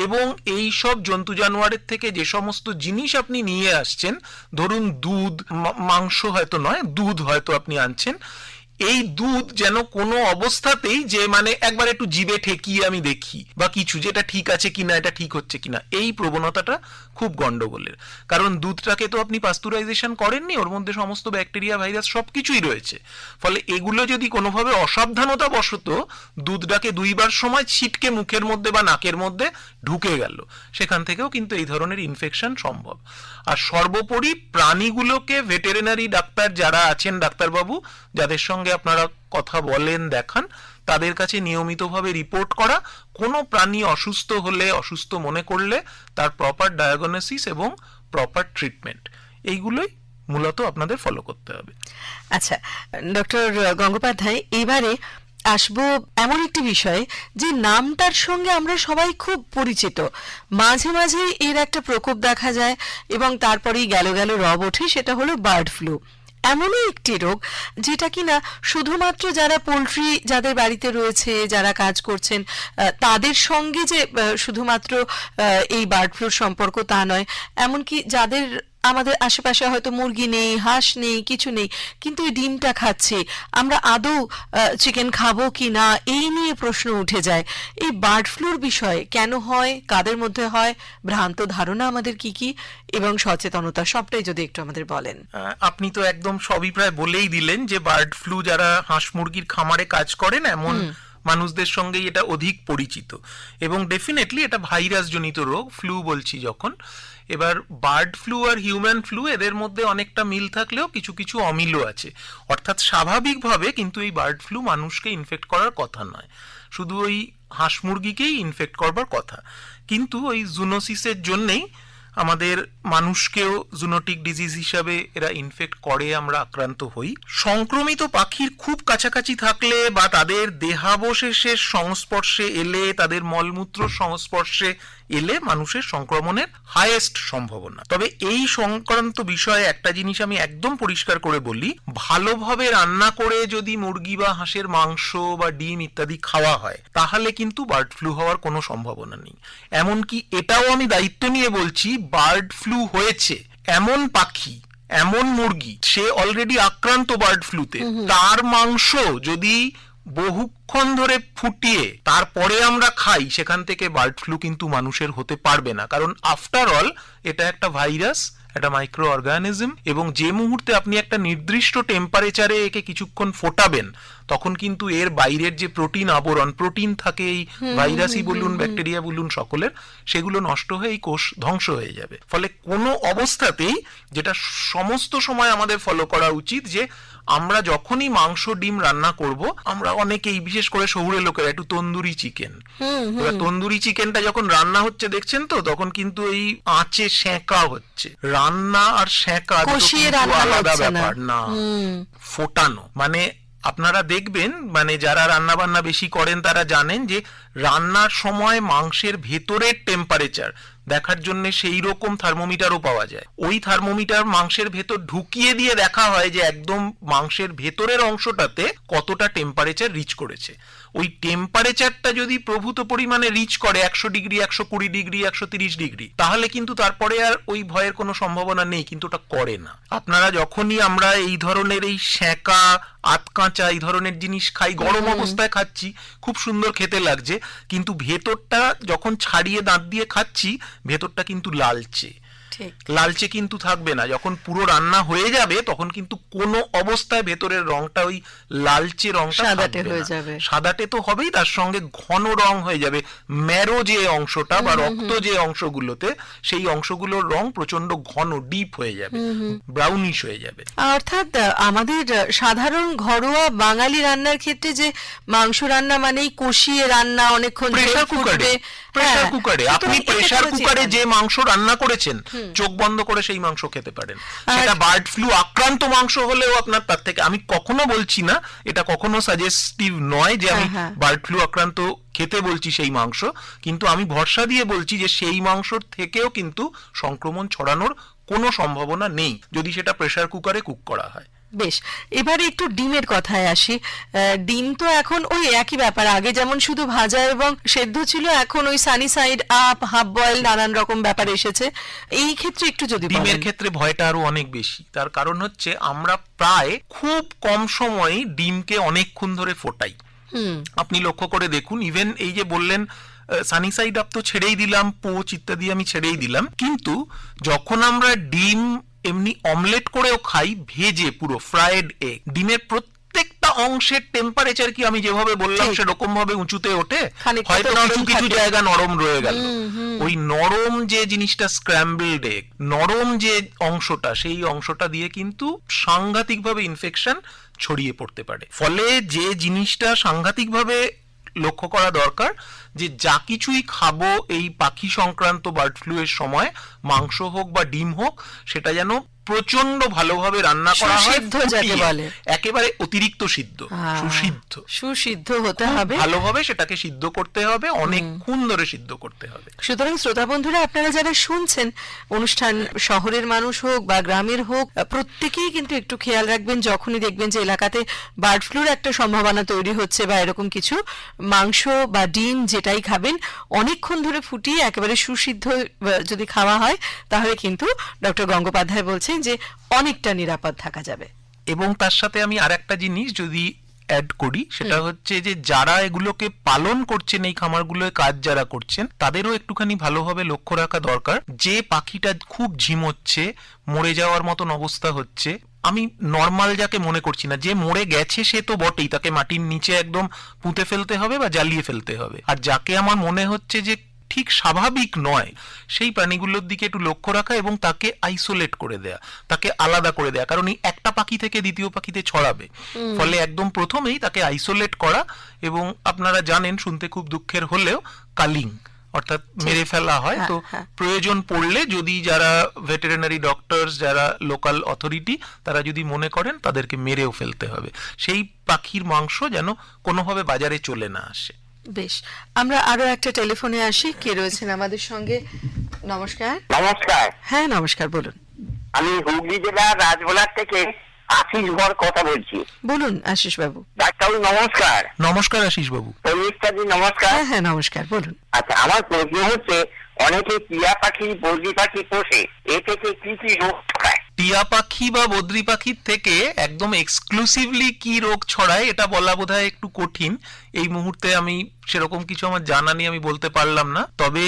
B: এবং এই সব জন্তু জানোয়ারের থেকে যে সমস্ত জিনিস আপনি নিয়ে আসছেন, ধরুন দুধ, মাংস হয়তো নয়, দুধ হয়তো আপনি আনছেন, এই দুধ যেন কোনো অবস্থাতেই যে মানে একবার একটু জিভে ঠেকিয়ে আমি দেখি বা কিছু, যেটা ঠিক আছে কিনা, এটা ঠিক হচ্ছে কিনা, এই প্রবণতাটা খুব গন্ডগোলের। কারণ দুধটাকে তো আপনি পাস্তুরাইজেশন করেননি, ওর মধ্যে সমস্ত ব্যাকটেরিয়া, ভাইরাস সবকিছুই রয়েছে। ফলে এগুলো যদি কোনোভাবে অসাবধানতা বশত দুধটাকে দুইবার সময় ছিটকে মুখের মধ্যে বা নাকের মধ্যে ঢুকে গেল, সেখান থেকেও কিন্তু এই ধরনের ইনফেকশন সম্ভব। আর সর্বোপরি প্রাণীগুলোকে ভেটেরিনারি ডাক্তার যারা আছেন, ডাক্তারবাবু যাদের সঙ্গে আপনারা কথা বলেন, দেখান, তাদের কাছে নিয়মিতভাবে রিপোর্ট করা। কোনো প্রাণী অসুস্থ হলে, অসুস্থ মনে করলে তার প্রপার ডায়াগনোসিস এবং প্রপার ট্রিটমেন্ট, এইগুলোই মূলত আপনাদের ফলো করতে হবে।
A: আচ্ছা ডক্টর গঙ্গোপাধ্যায়, এবারে আসবো এমন একটি বিষয়ে যে নামটার সঙ্গে আমরা সবাই খুব পরিচিত, মাঝে মাঝে এর একটা প্রকোপ দেখা যায় এবং তারপরেই গেল রব ওঠে, সেটা হলো বার্ড ফ্লু। এমনই একটি রোগ যেটা কিনা শুধুমাত্র যারা পোলট্রি যাদের বাড়িতে রয়েছে, যারা কাজ করছেন তাদের সঙ্গে যে শুধুমাত্র এই বার্ড ফ্লুর সম্পর্ক তা নয়, এমনকি যাদের আমাদের আশেপাশে হয়তো মুরগি নেই, হাঁস নেই, কিছু নেই, কিন্তু এই ডিমটা খাচ্ছি, আমরা আদৌ চিকেন খাবো কি না এই নিয়ে প্রশ্ন উঠে যায়। এই বার্ড ফ্লুর বিষয়ে কেন হয়, কাদের মধ্যে হয়, ভ্রান্ত ধারণা আমাদের কি কি, এবং সচেতনতা, সবটাই যদি একটু আমাদের বলেন।
B: আপনি তো একদম সবই প্রায় বলেই দিলেন, যে বার্ড ফ্লু যারা হাঁস মুরগির খামারে কাজ করেন এমন মানুষদের সঙ্গেই এটা অধিক পরিচিত, এবং ডেফিনেটলি এটা ভাইরাস জনিত রোগ, ফ্লু বলছি যখন। এবার বার্ড ফ্লু আর হিউম্যান ফ্লু এদের মধ্যে অনেকটা মিল থাকলেও কিছু কিছু অমিলও আছে। অর্থাৎ স্বাভাবিকভাবে কিন্তু এই বার্ড ফ্লু মানুষকে ইনফেক্ট করার কথা নয়, শুধু ওই হাঁস মুরগিকেই ইনফেক্ট করবার কথা। কিন্তু ওই জুনোসিসের জন্যেই আমাদের মানুষকেও জুনোটিক ডিজিজ হিসাবে এরা ইনফেক্ট করে, আমরা আক্রান্ত হই। সংক্রমিত পাখির খুব কাছাকাছি থাকলে বা তাদের দেহাবশেষের সংস্পর্শে এলে, তাদের মলমূত্র সংস্পর্শে এলে মানুষের সংক্রমণের হাইয়েস্ট সম্ভাবনা। তবে এই সংক্রান্ত বিষয়ে একটা জিনিস আমি একদম পরিষ্কার করে বলি, ভালোভাবে রান্না করে যদি মুরগি বা হাঁসের মাংস বা ডিম ইত্যাদি খাওয়া হয় তাহলে কিন্তু বার্ড ফ্লু হওয়ার কোনো সম্ভাবনা নেই। এমনকি এটাও আমি দায়িত্ব নিয়ে বলছি, বার্ড ফ্লু হয়েছে এমন পাখি, এমন মুরগি, সে অলরেডি আক্রান্ত বার্ড ফ্লুতে, তার মাংস যদি বহুক্ষণ ধরে ফুটিয়ে তারপরে আমরা খাই, সেখান থেকে বার্ড ফ্লু কিন্তু মানুষের হতে পারবে না। কারণ আফটার অল এটা একটা ভাইরাস, একটা মাইক্রো অর্গানিজম, এবং যে মুহূর্তে আপনি একটা নির্দিষ্ট টেম্পারেচারে একে কিছুক্ষণ ফোটাবেন, তখন কিন্তু এর বাইরের যে প্রোটিন আবরণ, প্রোটিন থাকে এই ভাইরাসই বলুন, ব্যাকটেরিয়া বলুন, সকলের, সেগুলো নষ্ট হয়ে এই কোষ ধ্বংস হয়ে যাবে। ফলে কোনো অবস্থাতেই, যেটা সমস্ত সময় আমাদের ফলো করা উচিত, যে আমরা যখনই মাংস ডিম রান্না করব, আমরা অনেকেই, বিশেষ করে শহুরে লোকেরা, একটু তন্দুরি চিকেন, এবার তন্দুরি চিকেনটা যখন রান্না হচ্ছে দেখছেন তো, তখন কিন্তু এই আঁচে সেঁকা হচ্ছে। রান্না আর সেঁকা আলাদা ব্যাপার না, ফোটানো। মানে আপনারা দেখবেন, মানে যারা রান্না বান্না বেশি করেন তারা জানেন যে রান্নার সময় মাংসের ভেতরের টেম্পারেচার দেখার জন্য সেই রকম থার্মোমিটারও পাওয়া যায়। ওই থার্মোমিটার মাংসের ভেতর ঢুকিয়ে দিয়ে দেখা হয় যে একদম মাংসের ভেতরের অংশটাতে কতটা টেম্পারেচার রিচ করেছে। ওই টেম্পারেচারটা যদি প্রভূত পরিমাণে রিচ করে 100 ডিগ্রি, 120 ডিগ্রি, 130 ডিগ্রি, তাহলে কিন্তু তারপরে আর ওই ভয়ের কোনো সম্ভাবনা নেই, কিন্তু ওটা করে না। আপনারা যখনই আমরা এই ধরনের এই সেঁকা, আতকাঁচা এই ধরনের জিনিস খাই, গরম অবস্থায় খাচ্ছি, খুব সুন্দর খেতে লাগছে, কিন্তু ভেতরটা যখন ছাড়িয়ে দাঁত দিয়ে খাচ্ছি ভেতরটা কিন্তু লালচে। লালচে কিন্তু থাকবে না। যখন পুরো রান্না হয়ে যাবে তখন কিন্তু কোনো অবস্থায় ভেতরের রংটা ওই লালচে রংটা
A: সাদাটে হয়ে যাবে।
B: সাদাটে তো হবেই, তার সঙ্গে ঘন রং হয়ে যাবে। ম্যারো যে অংশটা বা রক্ত যে অংশগুলোতে, সেই অংশগুলোর রং প্রচন্ড ঘন, ডিপ হয়ে যাবে, ব্রাউনিশ হয়ে যাবে।
A: অর্থাৎ আমাদের সাধারণ ঘরোয়া বাঙালি রান্নার ক্ষেত্রে যে মাংস রান্না মানেই কষিয়ে রান্না, অনেকক্ষণ
B: প্রেসার কুকারে, প্রেসার কুকারে আপনি প্রেসার কুকারে যে মাংস রান্না করেছেন চোখ বন্ধ করে সেই মাংস খেতে পারেন। সেটা বার্ড ফ্লু আক্রান্ত মাংস হলেও আপনার তার থেকে, আমি কখনো বলছি না, এটা কখনো সাজেস্টিভ নয় যে আমি বার্ড ফ্লু আক্রান্ত খেতে বলছি সেই মাংস, কিন্তু আমি ভরসা দিয়ে বলছি যে সেই মাংসর থেকেও কিন্তু সংক্রমণ ছড়ানোর কোনো সম্ভাবনা নেই যদি সেটা প্রেসার কুকারে কুক করা হয়।
A: বেশ, এবারে একটু ডিমের কথায় আসি। ডিম তো এখন ওই একই ব্যাপার, আগে যেমন শুধু ভাজা এবং সেদ্ধ ছিল, এখন ওই sunny side up, half boil, নানান রকম ব্যাপার এসেছে। এই ক্ষেত্রে একটু যদি
B: ডিমের ক্ষেত্রে ভয়টা আরো অনেক বেশি। তার কারণ হচ্ছে আমরা প্রায় খুব কম সময়ে ডিমকে অনেকক্ষণ ধরে ফোটাই। আপনি লক্ষ্য করে দেখুন, ইভেন এই যে বললেন সানি সাইড আপ তো ছেড়েই দিলাম, পোচ ইত্যাদি আমি ছেড়েই দিলাম, কিন্তু যখন আমরা ডিম এমনি অমলেট করেও খাই, ভেজে পুরো ফ্রাইড এগ, ডিমের প্রত্যেকটা অংশের টেম্পারেচার কি আমি যেভাবে বললাম সেরকম ভাবে উঁচুতে ওঠে? হয়তো কিছু কিছু জায়গা নরম রয়ে গেল। ওই নরম যে জিনিসটা, স্ক্র্যাম্বলড এগ, নরম যে অংশটা, সেই অংশটা দিয়ে কিন্তু সাংঘাতিক ভাবে ইনফেকশন ছড়িয়ে পড়তে পারে। ফলে যে জিনিসটা সাংঘাতিক ভাবে লক্ষ্য করা দরকার, যে যা কিছুই খাবো এই পাখি সংক্রান্ত বার্ড ফ্লু এর সময়, মাংস হোক বা ডিম হোক, সেটা যেন প্রচন্ড ভালোভাবে রান্না করা হয়, একেবারে অতিরিক্ত সিদ্ধ, সুসিদ্ধ
A: হতে হবে,
B: ভালোভাবে সেটাকে সিদ্ধ করতে হবে, অনেকক্ষণ ধরে সিদ্ধ করতে হবে।
A: সুতরাং শ্রোতা বন্ধুরা, আপনারা যারা শুনছেন অনুষ্ঠান, শহরের মানুষ হোক বা গ্রামের হোক, প্রত্যেকেই কিন্তু একটু খেয়াল রাখবেন, যখনই দেখবেন যে এলাকাতে বার্ড ফ্লুর একটা সম্ভাবনা তৈরি হচ্ছে বা এরকম কিছু, মাংস বা ডিম যেটাই খাবেন অনেকক্ষণ ধরে ফুটিয়ে একেবারে সুসিদ্ধ যদি খাওয়া হয়, তাহলে কিন্তু ডক্টর গঙ্গোপাধ্যায় বলছেন যে অনেকটা নিরাপদ থাকা যাবে।
B: এবং তার সাথে আমি আর একটা জিনিস যদি অ্যাড করি, সেটা হচ্ছে যে যারা এগুলোকে পালন করছেন, এই খামারগুলোয় কাজ যারা করছেন, তাদেরও একটুখানি ভালোভাবে লক্ষ্য রাখা দরকার। যে পাখিটা খুব ঝিমোচ্ছে, মরে যাওয়ার মতন অবস্থা হচ্ছে, আমি নর্মাল যাকে মনে করছি না, যে মরে গেছে সে তো বটেই, তাকে মাটির নিচে একদম পুঁতে ফেলতে হবে বা জ্বালিয়ে ফেলতে হবে। আর যাকে আমার মনে হচ্ছে যে ঠিক স্বাভাবিক নয়, সেই প্রাণীগুলোর দিকে একটু লক্ষ্য রাখা এবং তাকে আইসোলেট করে দেয়া, তাকে আলাদা করে দেয়া, কারণ এই একটা পাখি থেকে দ্বিতীয় পাখিতে ছড়াবে। ফলে একদম প্রথমেই তাকে আইসোলেট করা, এবং আপনারা জানেন, শুনতে খুব দুঃখের হলেও, কালিং অর্থাৎ মেরে ফেলা হয়। তো প্রয়োজন পড়লে যদি যারা ভেটেরিনারি ডক্টরস, যারা লোকাল অথরিটি, তারা যদি মনে করেন তাদেরকে মেরেও ফেলতে হবে, সেই পাখির মাংস যেন কোনোভাবে বাজারে চলে না আসে।
A: বেশ, আমরা আরো একটা টেলিফোনে আসি। কে রয়েছেন আমাদের সঙ্গে? নমস্কার।
C: নমস্কার।
A: হ্যাঁ নমস্কার, বলুন।
C: আমি হুগলি জেলার রাজভোলার থেকে আশিস ঘর কথা বলছি।
A: বলুন আশিস বাবু।
C: ডাক্তার নমস্কার।
B: নমস্কার আশিস বাবু।
C: নমস্কার।
A: হ্যাঁ নমস্কার, বলুন।
C: আচ্ছা, আমার প্রশ্ন হচ্ছে, অনেকে টিয়া পাখি, বদ্রি পাখি পোষে, এ থেকে কি কি রোগ ছড়ায়?
B: টিয়া পাখি বা বদ্রি পাখির থেকে একদম এক্সক্লুসিভলি কি রোগ ছড়ায় এটা বলা বোধহয় একটু কঠিন। এই মুহূর্তে আমি সেরকম কিছু আমার জানা নেই, আমি বলতে পারলাম না। তবে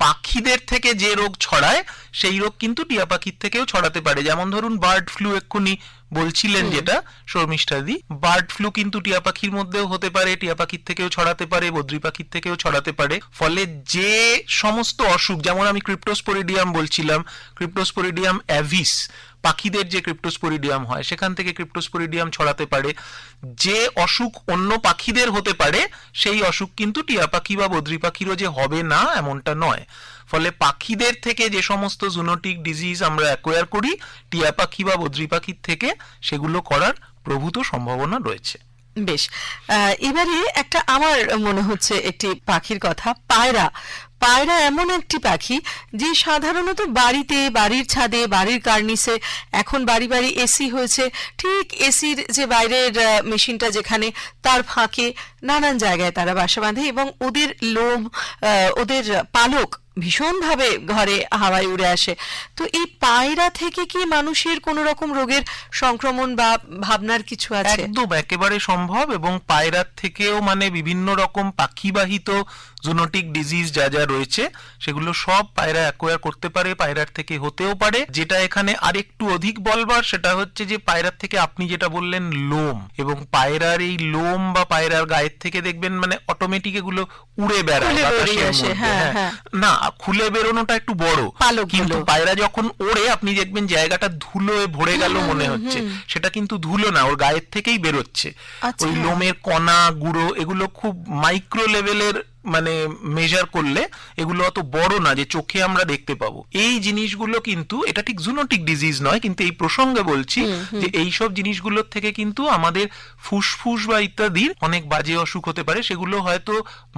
B: পাখিদের থেকে যে রোগ ছড়ায় সেই রোগ কিন্তু টিয়া পাখির থেকেও ছড়াতে পারে। যেমন ধরুন বার্ড ফ্লু এক্ষুনি বলছিলেন যেটা শর্মিষ্ঠাদি, বার্ড ফ্লু কিন্তু টিয়া পাখির মধ্যেও হতে পারে, টিয়া পাখির থেকেও ছড়াতে পারে, বদ্রি পাখির থেকেও ছড়াতে পারে। ফলে যে সমস্ত অসুখ, যেমন আমি ক্রিপ্টোস্পোরিডিয়াম বলছিলাম, ক্রিপ্টোস্পোরিডিয়াম অ্যাভিস, পাখিদের যে ক্রিপ্টোস্পোরিডিয়াম হয় সেখান থেকে ক্রিপ্টোস্পোরিডিয়াম ছড়াতে পারে। যে অসুখ অন্য পাখিদের হতে পারে সেই অসুখ কিন্তু টিয়া পাখি বা বদ্রি পাখিরও যে হবে না এমনটা নয়। ফলে পাখিদের থেকে যে সমস্ত জুনোটিক ডিজিজ আমরা অ্যাকোয়ার করি, টিয়া পাখি বা বদ্রি পাখির থেকে সেগুলো করার প্রভূত সম্ভাবনা রয়েছে।
A: বেশ, এবারে একটা আমার মনে হচ্ছে একটি পাখির কথা, পায়রা। পায়রা এমন একটি পাখি যে সাধারণত বাড়িতে, বাড়ির ছাদে, বাড়ির কার্নিসে, এখন বাড়ি বাড়ি এসি হয়েছে, ঠিক এসির যে বাইরের মেশিনটা যেখানে, তার ফাঁকে নানান জায়গায় তারা বাসা বাঁধে এবং ওদের লোম, ওদের পালক ভীষণভাবে ঘরে হাওয়ায় উড়ে আসে। তো এই পায়রা থেকে কি মানুষের কোনো রকম রোগের সংক্রমণ বা ভাবনার কিছু আছে?
B: একদম একেবারে সম্ভব, এবং পায়রার থেকেও মানে বিভিন্ন রকম পাখিবাহিত জুনোটিক ডিজিজ যা যা রয়েছে সেগুলো সব পায়রা অ্যাকোয়ার করতে পারে, পায়রার থেকে হতেও পারে। যেটা এখানে আরেকটু অধিক বলবার সেটা হচ্ছে যে পায়রার থেকে আপনি যেটা বললেন লোম, এবং পায়রার এই লোম বা পায়রার গায়ের থেকে দেখবেন মানে অটোমেটিক এগুলো উড়ে বেড়ায়
A: খুলে
B: বাতাসের
A: বেরিয়ে আসে,
B: মধ্যে।
A: হ্যাঁ,
B: হ্যাঁ।
A: হ্যাঁ।
B: না, খুলে বেরোনোটা একটু বড়,
A: পালকগুলো।
B: কিন্তু পায়রা যখন ওড়ে আপনি দেখবেন জায়গাটা ধুলোয় ভরে গেল মনে হচ্ছে, সেটা কিন্তু ধুলো না, ওর গায়ের থেকেই বেরোচ্ছে।
A: আচ্ছা।
B: ওই লোমের কণা, গুঁড়ো, এগুলো খুব মাইক্রো লেভেলের, মানে মেজার করলে এগুলো অত বড় না যে চোখে আমরা দেখতে পাবো। এই জিনিসগুলো কিন্তু, এটা ঠিক জুনোটিক ডিজিজ নয়, কিন্তু এই প্রসঙ্গে বলছি যে এই সব জিনিসগুলোর থেকে কিন্তু আমাদের ফুসফুস বা ইত্যাদির অনেক বাজে অসুখ হতে পারে। সেগুলো হয়তো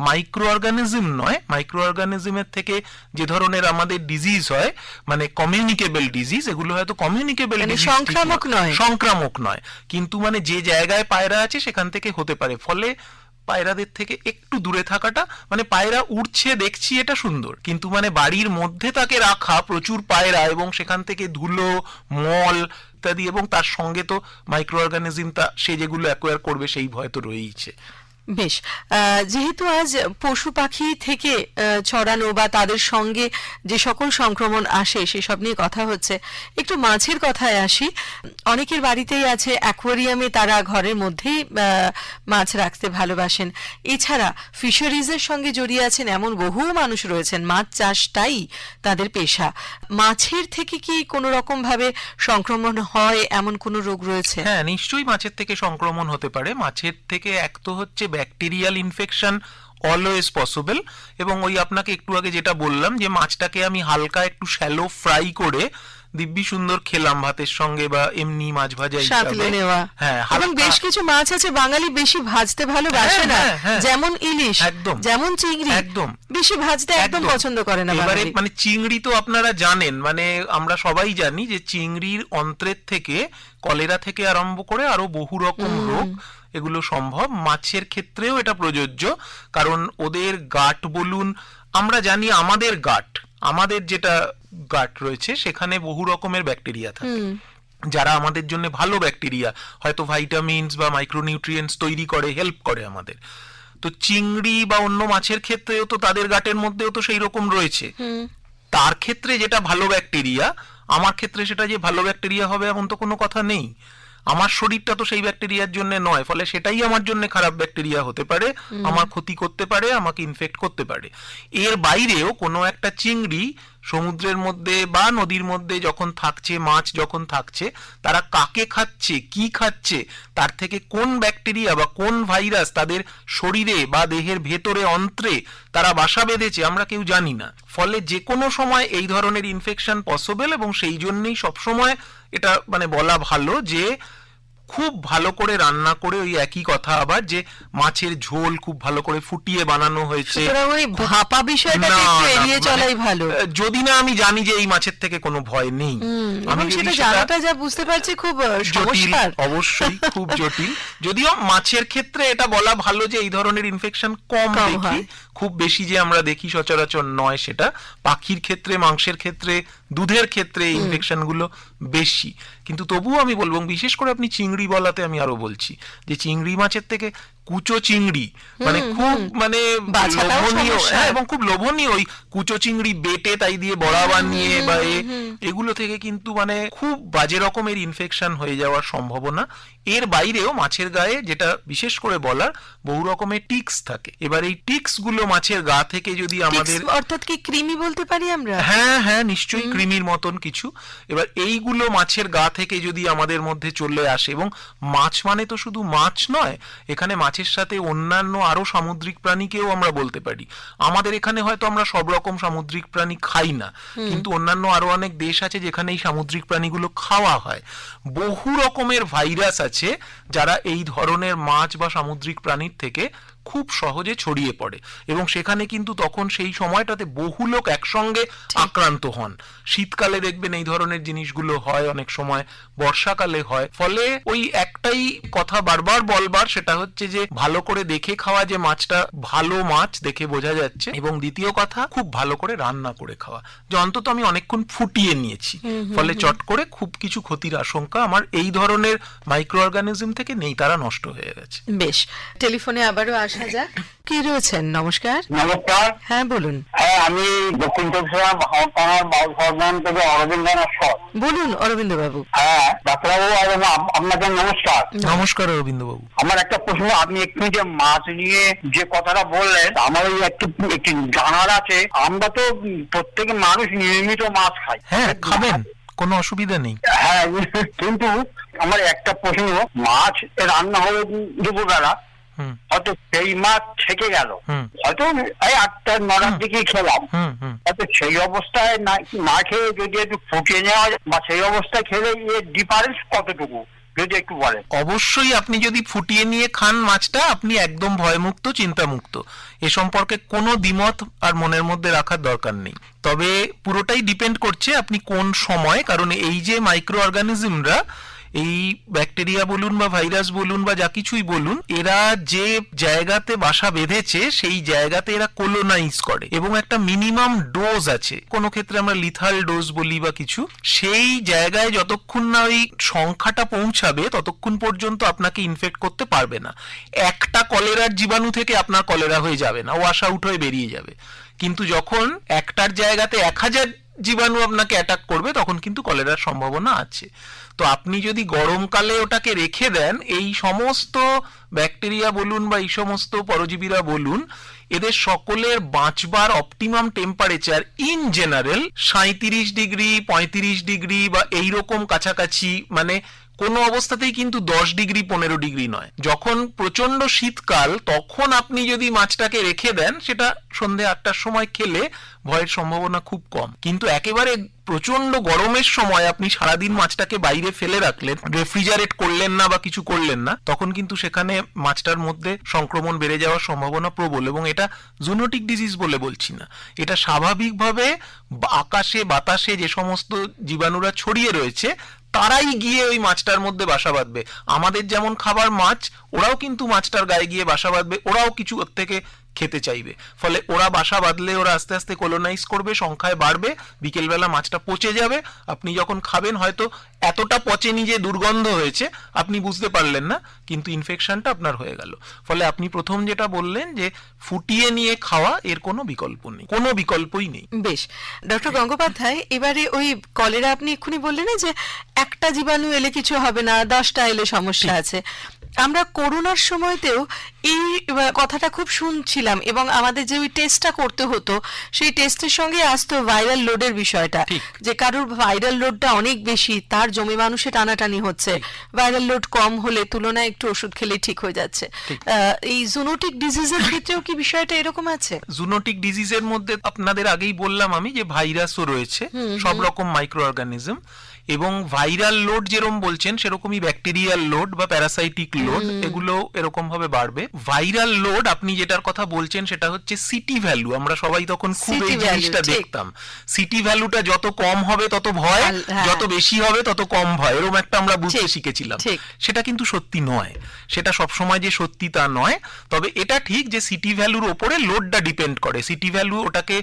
B: মাইক্রো অর্গানিজম নয়, মাইক্রো অর্গানিজমের থেকে যে ধরনের আমাদের ডিজিজ হয় মানে কমিউনিকেবল ডিজিজ, এগুলো হয়তো কমিউনিকেবল ডিজিজ,
A: সংক্রামক নয়।
B: সংক্রামক নয়, কিন্তু মানে যে জায়গায় পায়রা আছে সেখান থেকে হতে পারে। ফলে পায়রাদের থেকে একটু দূরে থাকাটা, মানে পায়রা উড়ছে দেখছি এটা সুন্দর, কিন্তু মানে বাড়ির মধ্যে তাকে রাখা প্রচুর পায়রা এবং সেখান থেকে ধুলো, মল ইত্যাদি, এবং তার সঙ্গে তো মাইক্রো অর্গানিজমটা সে যেগুলো অ্যাকোয়ার করবে সেই ভয় তো রয়েইছে।
A: বেশ, যেহেতু আজ পশু পাখি থেকে ছড়ানো বা তাদের সঙ্গে যে সকল সংক্রমণ আসে সেসব নিয়ে কথা হচ্ছে, একটু মাছের কথায় আসি। অনেকের বাড়িতেই আছে অ্যাকোয়ারিয়ামে, তারা ঘরের মধ্যেই মাছ রাখতে ভালোবাসেন। এছাড়া ফিশারিজের সঙ্গে জড়িয়ে আছেন এমন বহু মানুষ রয়েছেন, মাছ চাষটাই তাদের পেশা। মাছের থেকে কি কোনো রকম ভাবে সংক্রমণ হয়, এমন কোনো রোগ রয়েছে?
B: হ্যাঁ, নিশ্চয়ই মাছের থেকে সংক্রমণ হতে পারে। মাছের থেকে এক তো হচ্ছে ব্যাকটেরিয়াল ইনফেকশন অলওয়েজ পসিবল, এবং ওই আপনাকে একটু আগে যেটা বললাম যে মাছটাকে আমি হালকা একটু শ্যালো ফ্রাই করে দিব্যি সুন্দর খেলাম ভাতের সঙ্গে বা এমনি মাছ ভাজা
A: সাঁতলে
B: হিসাবে।
A: নেওয়া।
B: হ্যাঁ,
A: এবং বেশ কিছু মাছ আছে বাঙালি বেশি ভাজতে ভালোবাসে না,
B: হ্যাঁ, হ্যাঁ।
A: যেমন ইলিশ,
B: একদম।
A: যেমন চিংড়ি,
B: একদম।
A: বেশি ভাজতে একদম পছন্দ করে না
B: এবারে
A: বাঙালি।
B: মানে চিংড়ি তো আপনারা জানেন, মানে আমরা সবাই জানি যে চিংড়ির অন্ত্রের থেকে কলেরা থেকে আরম্ভ করে আরো বহু রকম রোগ এগুলো সম্ভব। মাছের ক্ষেত্রেও এটা প্রযোজ্য, কারণ ওদের গাট বলুন, আমরা জানি আমাদের গাট, আমাদের যেটা গাট রয়েছে সেখানে বহু রকমের ব্যাকটেরিয়া থাকে, যারা আমাদের জন্য ভালো ব্যাকটেরিয়া, হয়তো ভাইটামিনস বা মাইক্রোনিউট্রিয়েন্টস তৈরি করে, হেল্প করে আমাদের। তো চিংড়ি বা অন্য মাছের ক্ষেত্রেও তো তাদের গাটের মধ্যেও তো সেই রকম রয়েছে। তার ক্ষেত্রে যেটা ভালো ব্যাকটেরিয়া, আমার ক্ষেত্রে সেটা যে ভালো ব্যাকটেরিয়া হবে এমন তো কোনো কথা নেই। আমার শরীরটা তো সেই ব্যাকটেরিয়ার জন্য নয়, ফলে সেটাই আমার জন্য খারাপ ব্যাকটেরিয়া হতে পারে, আমার ক্ষতি করতে পারে, আমাকে ইনফেক্ট করতে পারে। এর বাইরেও কোনো একটা চিংড়ি সমুদ্রের মধ্যে বা নদীর মধ্যে যখন থাকছে, মাছ যখন থাকছে, তারা কাকে খাচ্ছে, কি খাচ্ছে, তার থেকে কোন ব্যাকটেরিয়া বা কোন ভাইরাস তাদের শরীরে বা দেহের ভেতরে অন্ত্রে তারা বাসা বেঁধেছে আমরা কেউ জানি না। ফলে যে কোনো সময় এই ধরনের ইনফেকশন পসিবল, এবং সেই জন্যই সবসময় এটা মানে বলা ভালো যে খুব ভালো করে রান্না করে, ওই একই কথা আবার যে মাছের ঝোল খুব ভালো করে ফুটিয়ে বানানো হয়েছে,
A: সুতরাং ওই ভাপা বিষয়টাকে
B: না,
A: একটু
B: না,
A: এড়িয়ে
B: মানে,
A: চলাই ভালো।
B: যদি না আমি জানি যে এই মাছের থেকে কোনো ভয় নেই,
A: এবং
B: যদি
A: সেটা জানাটা যা বুঝতে পারছি খুব
B: জটিল,
A: সমস্যার।
B: অবশ্যই খুব জটিল। যদিও মাছের ক্ষেত্রে এটা বলা ভালো যে এই ধরনের ইনফেকশন কম
A: কম
B: দেখি,
A: হয়।
B: খুব বেশি যে আমরা দেখি সচরাচর নয় সেটা। পাখির ক্ষেত্রে, মাংসের ক্ষেত্রে, দুধের ক্ষেত্রে এই ইনফেকশন গুলো বেশি। কিন্তু তবুও আমি বলবো, বিশেষ করে আপনি চিংড়ি বলাতে আমি আরো বলছি যে চিংড়ি মাছের থেকে কুচো চিংড়ি মানে খুব মানে
A: বাছাটাও
B: লোভনীয়,
A: সমস্যা।
B: হ্যাঁ, এবং খুব লোভনীয়। ওই কুচো চিংড়ি বেটে তাই দিয়ে বড়া বানিয়ে বা এগুলো থেকে কিন্তু মানে খুব বাজে রকমের ইনফেকশন হয়ে যাওয়ার সম্ভাবনা। এর বাইরেও মাছের গায়ে যেটা বিশেষ করে বলার, বহু রকমের টিক্স থাকে। এবার এই টিক্স গুলো মাছের গা থেকে যদি আমাদের,
A: অর্থাৎ কি কৃমি বলতে পারি আমরা?
B: হ্যাঁ হ্যাঁ, নিশ্চয়ই কৃমির মতন কিছু। এবার এইগুলো মাছের গা থেকে যদি আমাদের মধ্যে চলে আসে, এবং মাছ মানে তো শুধু মাছ নয়, এখানে মাছের মাছের সাথে অন্যান্য আরো সামুদ্রিক প্রাণীকেও আমরা বলতে পারি। আমাদের এখানে হয়তো আমরা সব রকম সামুদ্রিক প্রাণী খাই না, কিন্তু অন্যান্য আরো অনেক দেশ আছে যেখানে এই সামুদ্রিক প্রাণীগুলো খাওয়া হয়। বহু রকমের ভাইরাস আছে যারা এই ধরনের মাছ বা সামুদ্রিক প্রাণীর থেকে খুব সহজে ছড়িয়ে পড়ে, এবং সেখানে কিন্তু তখন সেই সময়টাতে বহু লোক একসঙ্গে আক্রান্ত হন। শীতকালে দেখবেন এই ধরনের জিনিসগুলো হয়, অনেক সময় বর্ষাকালে হয়। ফলে ওই একটাই কথা বারবার বলবার, সেটা হচ্ছে যে ভালো করে দেখে খাওয়া, যে মাছটা ভালো মাছ দেখে বোঝা যাচ্ছে, এবং দ্বিতীয় কথা খুব ভালো করে রান্না করে খাওয়া, যে অন্তত আমি অনেকক্ষণ ফুটিয়ে নিয়েছি, ফলে চট করে খুব কিছু ক্ষতির আশঙ্কা আমার এই ধরনের মাইক্রো অর্গানিজম থেকে নেই, তারা নষ্ট হয়ে গেছে।
A: বেশ, টেলিফোনে আবারও আসা যাক। কি রয়েছেন? নমস্কার।
C: নমস্কার।
A: হ্যাঁ, বলুন।
C: হ্যাঁ, আমি দক্ষিণ চব্বিশ পরগনা বর্ধমান থেকে অরবিন্দ্রনাথ সর।
A: বলুন অরবিন্দ বাবু।
C: হ্যাঁ ডাক্তারবাবু, আপনাকে নমস্কার।
B: নমস্কার অরবিন্দ বাবু।
C: আমার একটা প্রশ্ন, আপনি একটু যে মাছ নিয়ে যে কথাটা বললেন, আমার ওই একটু জানার আছে। আমরা তো প্রত্যেক মানুষ নিয়মিত মাছ খাই।
B: হ্যাঁ, খাবেন, কোনো অসুবিধা নেই।
C: হ্যাঁ, কিন্তু আমার একটা প্রশ্ন, মাছ রান্না হলো দুপুরবেলা, হয়তো সেই মাছ থেকে গেল, হয়তো এই 8টা-9টার দিকে খেলাম, হয়তো সেই অবস্থায় না খেয়ে যদি একটু ফুটিয়ে নেওয়া যায়, বা সেই অবস্থায় খেলে এর ডিফারেন্স কতটুকু যদি একটু বলেন।
B: অবশ্যই আপনি যদি ফুটিয়ে নিয়ে খান মাছটা, আপনি একদম ভয়মুক্ত, চিন্তামুক্ত, এ সম্পর্কে কোনো দ্বিমত আর মনের মধ্যে রাখার দরকার নেই। তবে পুরোটাই ডিপেন্ড করছে আপনি কোন সময়, কারণ এই যে মাইক্রো অর্গানিজমরা, এই ব্যাকটেরিয়া বলুন বা ভাইরাস বলুন বা যা কিছুই বলুন, এরা যে জায়গাতে বাসা বেঁধেছে সেই জায়গাতে এরা কোলোনাইজ করে, এবং একটা মিনিমাম ডোজ আছে, কোনো ক্ষেত্রে আমরা লিথাল ডোজ বলি বা কিছু, সেই জায়গায় যতক্ষণ না ওই সংখ্যাটা পৌঁছাবে ততক্ষণ পর্যন্ত আপনাকে ইনফেক্ট করতে পারবে না। একটা কলেরার জীবাণু থেকে আপনার কলেরা হয়ে যাবে না, ও আশা উঠ হয়ে বেরিয়ে যাবে। কিন্তু যখন একটার জায়গাতে 1000 জীবাণু আপনাকে অ্যাটাক করবে, তখন কিন্তু কলেরার সম্ভাবনা আছে। তো আপনি যদি গরমকালে ওটাকে রেখে দেন, এই সমস্ত ব্যাকটেরিয়া বলুন বা এই সমস্ত পরজীবীরা বলুন, এদের সকলের বাঁচবার optimum temperature in general 37 degree, 35 degree বা এইরকম কাছাকাছি, মানে কোনো অবস্থাতেই কিন্তু 10 ডিগ্রি 15 ডিগ্রি নয়। যখন প্রচন্ড শীতকাল, তখন আপনি যদি মাছটাকে রেখে দেন, সেটা সন্ধে 8টার সময় খেলে ভয়ের সম্ভাবনা খুব কম। কিন্তু একেবারে প্রচন্ড গরমের সময় আপনি সারাদিন মাছটাকে বাইরে ফেলে রাখলেন, রেফ্রিজারেট করলেন না বা কিছু করলেন না, তখন কিন্তু সেখানে মাছটার মধ্যে সংক্রমণ বেড়ে যাওয়ার সম্ভাবনা প্রবল। এবং এটা জুনোটিক ডিজিজ বলে বলছি না, এটা স্বাভাবিকভাবে আকাশে বাতাসে যে সমস্ত জীবাণুরা ছড়িয়ে রয়েছে, তারাই গিয়ে ওই মাছটার মধ্যে বাসা বাঁধবে। আমাদের যেমন খাবার মাছ, ওরাও কিন্তু মাছটার গায়ে গিয়ে বাসা বাঁধবে, ওরাও কিছু ওর থেকে খেতে চাইবে। ফলে ওরা বাসা বাঁধলে ওরা আস্তে আস্তে কোলোনাইজ করবে, সংখ্যায় বাড়বে, বিকেলবেলা মাছটা পচে যাবে। আপনি যখন খাবেন হয়তো এতটা পচেনি যে দুর্গন্ধ হয়েছে, আপনি বুঝতে পারলেন না, কিন্তু ইনফেকশনটা আপনার হয়ে গেল। ফলে আপনি প্রথম যেটা বললেন যে ফুটিয়ে নিয়ে খাওয়া, এর কোনো বিকল্প নেই, কোনো বিকল্পই নেই।
A: বেশ, ডক্টর গঙ্গোপাধ্যায়, এবারে ওই কলেরা আপনি এক্ষুনি বললেন না যে একটা জীবাণু এলে কিছু হবে না, 10টা এলে সমস্যা আছে। আমরা করোনার সময়তেও এই কথাটা খুব শুনছিলাম, এবং আমাদের যে ওই টেস্টটা করতে হতো, সেই টেস্টের সঙ্গে আসতো ভাইরাল লোডের বিষয়টা, যে কারোর ভাইরাল লোডটা অনেক বেশি, তার জমি মানুষে টানাটানি হচ্ছে, ভাইরাল লোড কম হলে তুলনায় একটু ওষুধ খেলে ঠিক হয়ে যাচ্ছে। এই জুনোটিক ডিজিজের ক্ষেত্রেও কি বিষয়টা এরকম আছে?
B: জুনোটিক ডিজিজের মধ্যে আপনাদের আগেই বললাম আমি যে ভাইরাসও রয়েছে, সব রকম মাইক্রো অর্গানিজম, এবং ভাইরাল লোড যেরকম বলছেন সেরকমই ব্যাকটেরিয়াল লোড বা প্যারাসাইটিক লোড, এগুলো এরকম ভাবে বাড়বে। ভাইরাল লোড আপনি যেটার কথা বলছেন সেটা হচ্ছে সিটি ভ্যালু। আমরা সবাই তখন খুব এই জিনিসটা দেখতাম, সিটি ভ্যালুটা যত কম হবে তত ভয়, যত বেশি হবে তত কম ভয়, এরকম একটা আমরা বুঝতে শিখেছিলাম। সেটা কিন্তু সত্যি নয়, সেটা সবসময় যে সত্যি তা নয়। তবে এটা ঠিক যে সিটি ভ্যালুর ওপরে লোডটা ডিপেন্ড করে। সিটি ভ্যালু, ওটাকে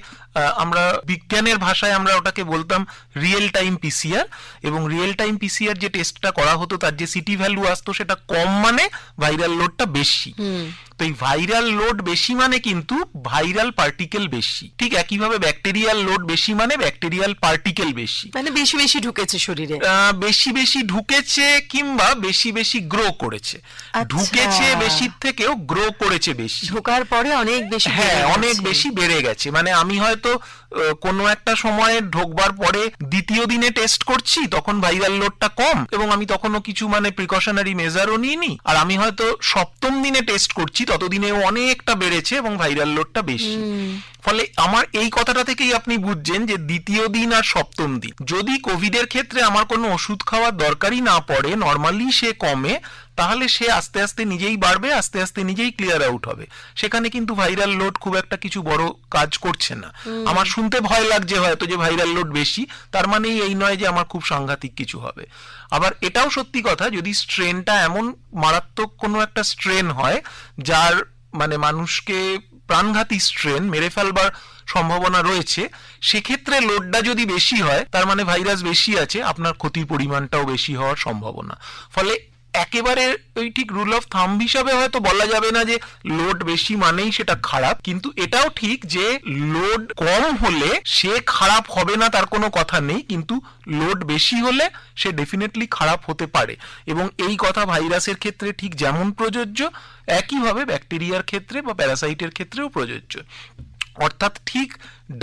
B: আমরা বিজ্ঞানের ভাষায় আমরা ওটাকে বলতাম রিয়েল টাইম পিসিআর, এবং রিয়েল টাইম পিসিআর যে টেস্টটা করা হতো তার যে সিটি ভ্যালু আসতো সেটা কম, মানে ভাইরাল লোডটা বেশি। তো এই ভাইরাল লোড বেশি মানে কিন্তু ভাইরাল পার্টিকেল বেশি, ঠিক একইভাবে ব্যাকটেরিয়াল লোড বেশি মানে ব্যাকটেরিয়াল পার্টিকেল বেশি।
A: মানে বেশি বেশি ঢুকেছে শরীরে,
B: বেশি বেশি ঢুকেছে কিংবা বেশি বেশি গ্রো করেছে। ঢুকেছে বেশির থেকেও গ্রো করেছে বেশি,
A: ঢোকার পরে অনেক বেশি,
B: হ্যাঁ অনেক বেশি বেড়ে গেছে। মানে আমি হয়তো কোনো একটা সময়ে ঢোকবার পরে দ্বিতীয় দিনে টেস্ট করছি, তখন ভাইরাল লোডটা কম এবং আমি তখনও কিছু মানে প্রিকশনারি মেজারও নিইনি, আর আমি হয়তো সপ্তম দিনে টেস্ট করছি, ততদিনেও অনেকটা বেড়েছে এবং ভাইরাল লোডটা বেশি। ফলে আমার এই কথাটা থেকেই আপনি বুঝছেন যে দ্বিতীয় দিন আর সপ্তম দিন, যদি কোভিডের ক্ষেত্রে আমার কোনো ওষুধ খাওয়ার দরকারই না পড়ে, নর্মালি সে কমে, তাহলে সে আস্তে আস্তে নিজেই বাড়বে, আস্তে আস্তে নিজেই ক্লিয়ার আউট হবে। সেখানে কিন্তু ভাইরাল লোড খুব একটা কিছু বড় কাজ করছে না। আমার শুনতে ভয় লাগছে হয়তো যে ভাইরাল লোড বেশি, তার মানে এই নয় যে আমার খুব সাংঘাতিক কিছু হবে। আবার এটাও সত্যি কথা, যদি স্ট্রেনটা এমন মারাত্মক কোনো একটা স্ট্রেন হয় যার মানে মানুষকে প্রাণঘাতী স্ট্রেন, মেরে ফেলবার সম্ভাবনা রয়েছে, সেক্ষেত্রে লোডটা যদি বেশি হয় তার মানে ভাইরাস বেশি আছে, আপনার ক্ষতির পরিমাণটাও বেশি হওয়ার সম্ভাবনা। ফলে একেবারে ওই ঠিক রুল অফ থাম্ব হিসাবে হয়তো বলা যাবে না যে লোড বেশি মানেই সেটা খারাপ, কিন্তু এটাও ঠিক যে লোড কম হলে সে খারাপ হবে না তার কোনো কথা নেই, কিন্তু লোড বেশি হলে সে ডেফিনেটলি খারাপ হতে পারে। এবং এই কথা ভাইরাসের ক্ষেত্রে ঠিক যেমন প্রযোজ্য, একইভাবে ব্যাকটেরিয়ার ক্ষেত্রে বা প্যারাসাইটের ক্ষেত্রেও প্রযোজ্য। অর্থাৎ ঠিক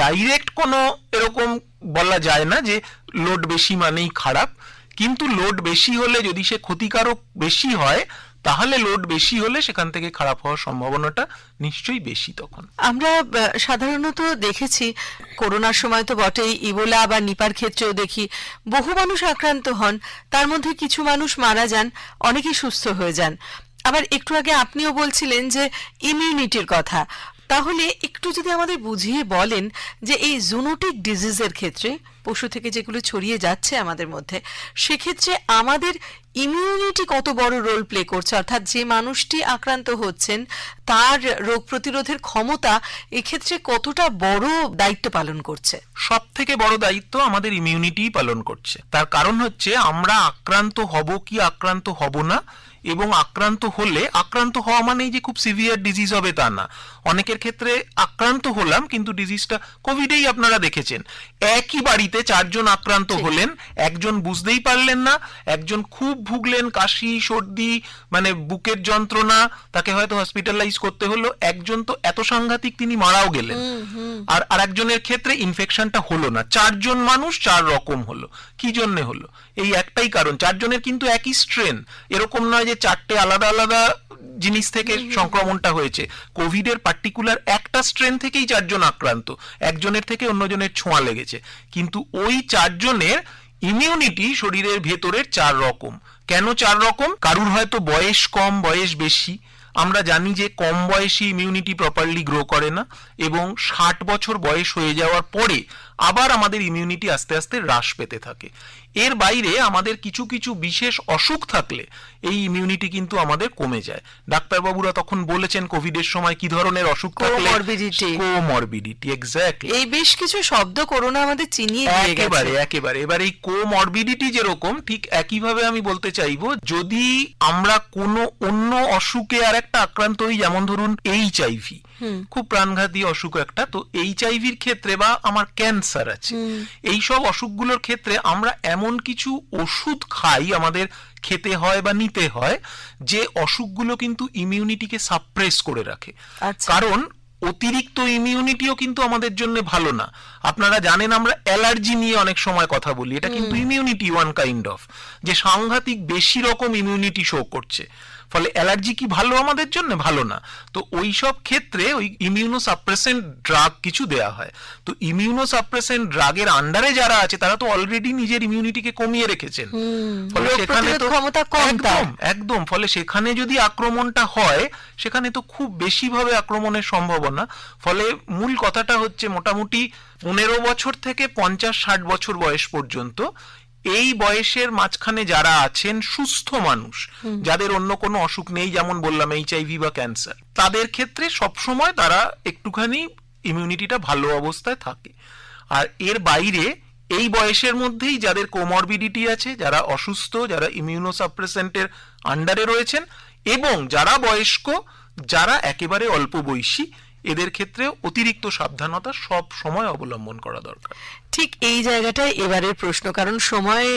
B: ডাইরেক্ট কোনো এরকম বলা যায় না যে লোড বেশি মানেই খারাপ, কিন্তু লোড বেশি হলে যদি সে ক্ষতিকারক বেশি হয়, তাহলে লোড বেশি হলে সেখান থেকে খারাপ হওয়ার সম্ভাবনাটা নিশ্চয়ই বেশি। তখন
A: আমরা সাধারণত দেখেছি করোনার সময় তো বটেই, ইবোলা বা নিপার ক্ষেত্রেও দেখি বহু মানুষ আক্রান্ত হন, তার মধ্যে কিছু মানুষ মারা যান, অনেকেই সুস্থ হয়ে যান। আবার একটু আগে আপনিও বলছিলেন যে ইমিউনিটির কথা, তাহলে একটু যদি আমাদের বুঝিয়ে বলেন যে এই জুনোটিক ডিজিজের ক্ষেত্রে, পশু থেকে যেগুলো ছড়িয়ে যাচ্ছে আমাদের মধ্যে, সেক্ষেত্রে আমাদের ইমিউনিটি কত বড় রোল প্লে করছে, অর্থাৎ যে মানুষটি আক্রান্ত হচ্ছেন তার রোগ প্রতিরোধের ক্ষমতা এক্ষেত্রে কতটা বড় দায়িত্ব পালন করছে?
B: সব থেকে বড় দায়িত্ব আমাদের ইমিউনিটি পালন করছে। তার কারণ হচ্ছে আমরা আক্রান্ত হব কি আক্রান্ত হব না, এবং আক্রান্ত হলে, আক্রান্ত হওয়া মানেই যে খুব সিভিয়ার ডিজিজ হবে তা না, অনেকের ক্ষেত্রে আক্রান্ত হলাম কিন্তু ডিজিজটা, কোভিডেই আপনারা দেখেছেন একই বাড়িতে 4 জন আক্রান্ত হলেন, একজন বুঝতেই পারলেন না, একজন খুব ভুগলেন, কাশি সর্দি মানে বুকের যন্ত্রণা, তাকে হয়তো হসপিটালাইজ করতে হলো, একজন তো এত সাংঘাতিক তিনি মারাও গেলেন, আর আরেকজনের ক্ষেত্রে ইনফেকশনটা হলো না। 4 জন মানুষ 4 রকম হলো। কি জন্য হলো? এই একটাই কারণ, 4 জনের কিন্তু একই স্ট্রেন, এরকম নয় যে 4টে আলাদা আলাদা জিনিস থেকে সংক্রমণটা হয়েছে। কোভিডের পার্টিকুলার একটা স্ট্রেন থেকেই 4 জন আক্রান্ত, একজনের থেকে অন্যজনের ছোঁয়া লেগেছে, কিন্তু ওই 4 জনের ইমিউনিটি শরীরের ভেতরের 4 রকম। কেন 4 রকম? কারুর হয়তো বয়স কম, বয়স বেশি। আমরা জানি যে কম বয়সী ইমিউনিটি প্রপারলি গ্রো করে না, এবং 60 বছর বয়স হয়ে যাওয়ার পরে আবার আমাদের ইমিউনিটি আস্তে আস্তে হ্রাস পেতে থাকে। এর বাইরে আমাদের কিছু কিছু বিশেষ অসুখ থাকলে এই ইমিউনিটি কিন্তু আমাদের কমে যায়। ডাক্তারবাবুরা তখন বলেছেন কোভিডের সময় কি ধরনের অসুখ থাকলে, কোমরবিডিটি, এক্স্যাক্টলি।
A: এই বেশ কিছু শব্দ করোনা আমাদের চিনিয়ে দিয়ে গেছে।
B: একেবারে এবার এই কোমরবিডিটি যেরকম, ঠিক একইভাবে আমি বলতে চাইবো, যদি আমরা কোনো অন্য অসুখে আর একটা আক্রান্ত হই, যেমন ধরুন এইচআইভি, খুব প্রাণঘাতী অসুখ একটা, তো এইচআইভির ক্ষেত্রে বা আমার ক্যান্সার আছে, এই সব অসুখগুলোর ক্ষেত্রে আমরা এমন কিছু ওষুধ খাই, আমাদের খেতে হয় বা নিতে হয়, যে অসুখগুলো কিন্তু ইমিউনিটিকে সাপ্রেস করে রাখে। কারণ অতিরিক্ত ইমিউনিটিও কিন্তু আমাদের জন্য ভালো না। আপনারা জানেন আমরা অ্যালার্জি নিয়ে অনেক সময় কথা বলি, এটা কিন্তু ইমিউনিটি ওয়ান কাইন্ড অফ, যে সাংঘাতিক বেশি রকম ইমিউনিটি শো করছে। ফলে অ্যালার্জি কি ভালো আমাদের জন্য? ভালো না। তো ওই সব ক্ষেত্রে ওই ইমিউনোসাপ্রেসেন্ট ড্রাগ কিছু দেয়া হয়। তো ইমিউনোসাপ্রেসেন্ট ড্রাগের আন্ডারে যারা আছে তারা তো অলরেডি নিজের ইমিউনিটিকে কমিয়ে রেখেছেন, ফলে সেখানে তো একদম, ফলে সেখানে যদি আক্রমণটা হয়, সেখানে তো খুব বেশি ভাবে আক্রমণের সম্ভাবনা। ফলে মূল কথাটা হচ্ছে মোটামুটি 15 বছর থেকে 50-60 বছর বয়স পর্যন্ত, এই বয়সের মাঝখানে যারা আছেন সুস্থ মানুষ, যাদের অন্য কোনো অসুখ নেই, যেমন বললাম এইচআইভি বা ক্যান্সার, তাদের ক্ষেত্রে সবসময় তারা একটুখানি ইমিউনিটিটা ভালো অবস্থায় থাকে। আর এর বাইরে এই বয়সের মধ্যেই যাদের কোমরবিডিটি আছে, যারা অসুস্থ, যারা ইমিউনোসাপ্রেসেন্টের আন্ডারে রয়েছেন, এবং যারা বয়স্ক, যারা একেবারে অল্প বয়সী এদের ক্ষেত্রে অতিরিক্ত সাবধানতা সব সময় অবলম্বন করা দরকার।
A: ঠিক এই জায়গাটায় এবারের প্রশ্ন, কারণ সময়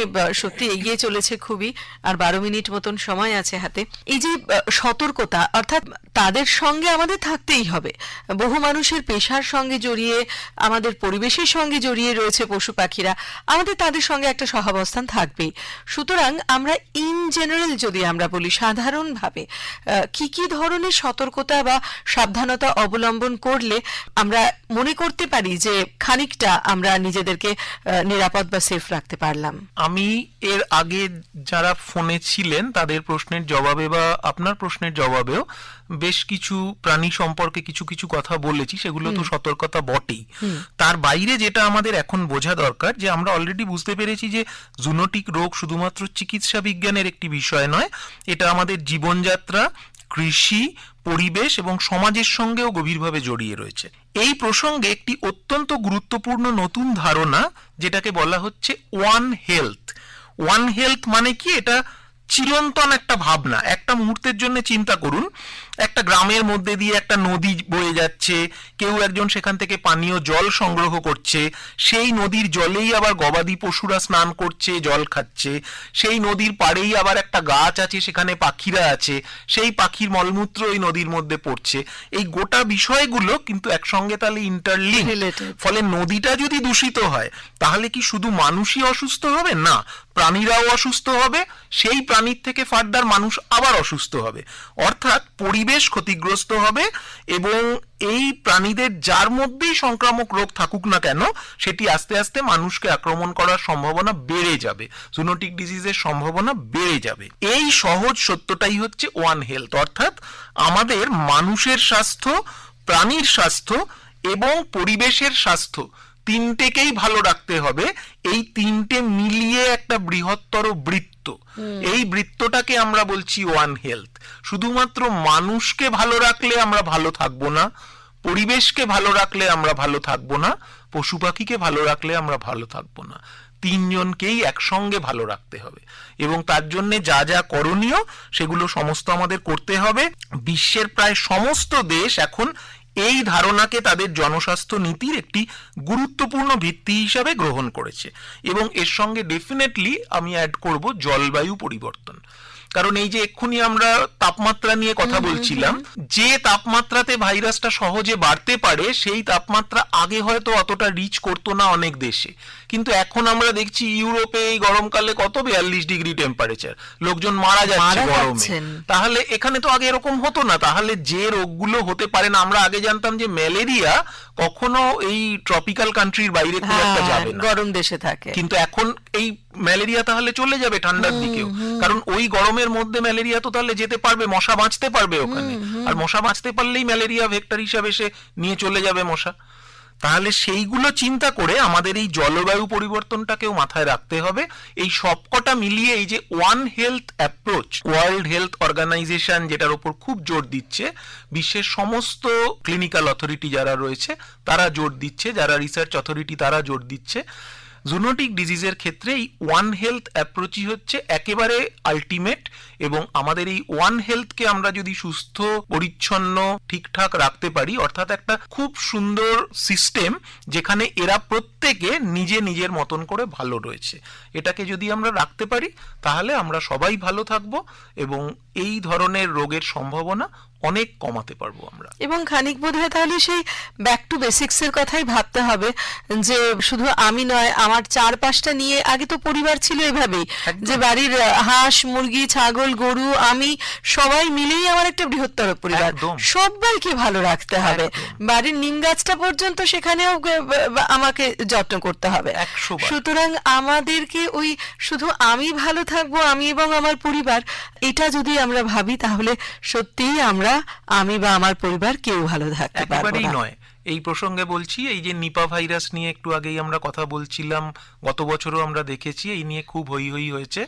A: সত্যি এগিয়ে চলেছে খুবই, আর 12 মিনিট মতন সময় আছে হাতে। এই যে সতর্কতা, অর্থাৎ তাদের সঙ্গে আমাদের থাকতেই হবে। বহু মানুষের পেশার সঙ্গে জড়িয়ে, আমাদের পরিবেশের সঙ্গে জড়িয়ে রয়েছে পশু পাখিরা, আমাদের তাদের সঙ্গে একটা সহাবস্থান থাকবেই। সুতরাং আমরা ইন জেনারেল যদি আমরা বলি, সাধারণভাবে কি কি ধরনের সতর্কতা বা সাবধানতা অবলম্বন করলে আমরা মনে করতে পারি যে খানিকটা আমরা নিজেদেরকে নিরাপদ বা সেফ রাখতে পারলাম?
B: আমি এর আগে যারা ফোনে ছিলেন তাদের প্রশ্নের জবাবে বা আপনার প্রশ্নের জবাবেও বেশ কিছু প্রাণী সম্পর্কে কিছু কিছু কথা বলেছি, সেগুলো তো সতর্কতা বটেই। তার বাইরে যেটা আমাদের এখন বোঝা দরকার, যে আমরা অলরেডি বুঝতে পেরেছি যে জুনোটিক রোগ শুধুমাত্র চিকিৎসা বিজ্ঞানের একটি বিষয় নয়, এটা আমাদের জীবনযাত্রা, কৃষি, পরিবেশ এবং সমাজের সঙ্গেও গভীরভাবে জড়িয়ে রয়েছে। এই প্রসঙ্গে একটি অত্যন্ত গুরুত্বপূর্ণ নতুন ধারণা, যেটাকে বলা হচ্ছে ওয়ান হেলথ। ওয়ান হেলথ মানে কি? এটা চিরন্তন একটা ভাবনা। একটা মুহূর্তের জন্য চিন্তা করুন, একটা গ্রামের মধ্যে দিয়ে একটা নদী বয়ে যাচ্ছে, কেউ একজন সেখান থেকে পানীয় জল সংগ্রহ করছে, সেই নদীর জলেই আবার গবাদি পশুরা স্নান করছে, জল খাচ্ছে, সেই নদীর পাড়েই আবার একটা গাছ আছে, সেখানে পাখিরা আছে, সেই পাখির মলমূত্র ওই নদীর মধ্যে পড়ছে। এই গোটা বিষয়গুলো কিন্তু একসঙ্গে তাহলে ইন্টারলিঙ্ক। ফলে নদীটা যদি দূষিত হয় তাহলে কি শুধু মানুষই অসুস্থ হবে? না, প্রাণীরাও অসুস্থ হবে, সেই প্রাণীর থেকে ফার্দার মানুষ আবার অসুস্থ হবে, অর্থাৎ পরিবেশ ক্ষতিগ্রস্ত হবে, এবং এই প্রাণীদের যার মধ্যেই সংক্রামক রোগ থাকুক না কেন, সেটি আস্তে আস্তে মানুষকে আক্রমণ করার সম্ভাবনা বেড়ে যাবে, জুনোটিক ডিজিজের সম্ভাবনা বেড়ে যাবে। এই সহজ সত্যটাই হচ্ছে ওয়ান হেলথ, অর্থাৎ আমাদের মানুষের স্বাস্থ্য, প্রাণীর স্বাস্থ্য এবং পরিবেশের স্বাস্থ্য তিনটেকেই ভালো রাখতে হবে। এই তিনটে মিলিয়ে একটা বৃহত্তর বৃত্ত, এই বৃত্তটাকে আমরা বলছি ওয়ান হেলথ। শুধুমাত্র মানুষকে ভালো রাখলে আমরা ভালো থাকবো না, পরিবেশকে ভালো রাখলে আমরা ভালো থাকবো না, পশু পাখিকে ভালো রাখলে আমরা ভালো থাকবো না। তিনজনকেই একসঙ্গে ভালো রাখতে হবে, এবং তার জন্য যা যা করণীয় সেগুলো সমস্ত আমাদের করতে হবে। বিশ্বের প্রায় সমস্ত দেশ এখন এই ধারণাকে তাদের জনস্বাস্থ্য নীতির একটি গুরুত্বপূর্ণ ভিত্তি হিসাবে গ্রহণ করেছে, এবং এর সঙ্গে ডেফিনেটলি আমি অ্যাড করব জলবায়ু পরিবর্তন। কারণ এই যে এক্ষুনি আমরা তাপমাত্রা নিয়ে কথা বলছিলাম, যে তাপমাত্রাতে ভাইরাসটা সহজে বাড়তে পারে সেই তাপমাত্রা আগে হয়তো অতটা রিচ করতো না অনেক দেশে, কিন্তু এখন আমরা দেখছি ইউরোপে এই গরমকালে কত 42 ডিগ্রি টেম্পারেচার, লোকজন মারা যাচ্ছে গরমে। তাহলে এখানে তো আগে এরকম হতো না। তাহলে যে রোগগুলো হতে পারে না, আমরা আগে জানতাম যে ম্যালেরিয়া কখনো এই ট্রপিক্যাল কান্ট্রির বাইরে খুব একটা যাবে না,
A: গরম দেশে থাকে,
B: কিন্তু এখন এই ম্যালেরিয়া তাহলে চলে যাবে ঠান্ডার দিকেও, কারণ ওই গরমের মধ্যে ম্যালেরিয়া তো তাহলে যেতে পারবে, মশা বাঁচতে পারবে ওখানে, আর মশা বাঁচতে পারলেই ম্যালেরিয়া ভেক্টর হিসাবে সে নিয়ে চলে যাবে মশা। তাহলে সেইগুলো চিন্তা করে আমাদের এই জলবায়ু পরিবর্তনটাকেও মাথায় রাখতে হবে। এই সবকটা মিলিয়ে এই যে one health approach, world health organisation যেটার উপর খুব জোর দিচ্ছে, বিশ্বের সমস্ত ক্লিনিক্যাল অথরিটি যারা রয়েছে তারা জোর দিচ্ছে, যারা রিসার্চ অথরিটি তারা জোর দিচ্ছে, জুনোটিক ডিজিজের ক্ষেত্রে এই ওয়ান হেলথ অ্যাপ্রোচই হচ্ছে একেবারে আলটিমেট। এবং আমাদের এই ওয়ান হেলথকে আমরা যদি সুস্থ, পরিচ্ছন্ন, ঠিকঠাক রাখতে পারি, অর্থাৎ একটা খুব সুন্দর সিস্টেম যেখানে এরা প্রত্যেকে নিজে নিজের মতন করে ভালো রয়েছে, এটাকে যদি আমরা রাখতে পারি তাহলে আমরা সবাই ভালো থাকবো, এবং এই ধরনের রোগের সম্ভাবনা অনেক কমাতে পারবো আমরা।
A: এবং খানিক বোধহয় তাহলে সেই ব্যাক টু বেসিক্স এর কথাই ভাবতে হবে, যে শুধু আমি নয়, আমার চারপাশটা নিয়ে, আগে তো পরিবার ছিল এভাবেই, যে বাড়ির হাঁস, মুরগি, ছাগল, গরু, আমি সবাই মিলেই আমার একটা বৃহত্তর পরিবার, সবাইকে ভালো রাখতে হবে। বাড়ির নিম গাছটা পর্যন্ত সেখানেও আমাকে যত্ন করতে হবে। সুতরাং আমাদেরকে ওই শুধু আমি ভালো থাকবো, আমি এবং আমার পরিবার, এটা যদি আমরা ভাবি তাহলে সত্যিই আমি বা আমার পরিবার কেউ ভালো থাকতে পারবো না।
B: নয়, এই প্রসঙ্গে বলছি, এই যে নিপা ভাইরাস নিয়ে একটু আগেই আমরা কথা বলছিলাম, গত বছরও আমরা দেখেছি এই নিয়ে খুব হই হই হয়েছে।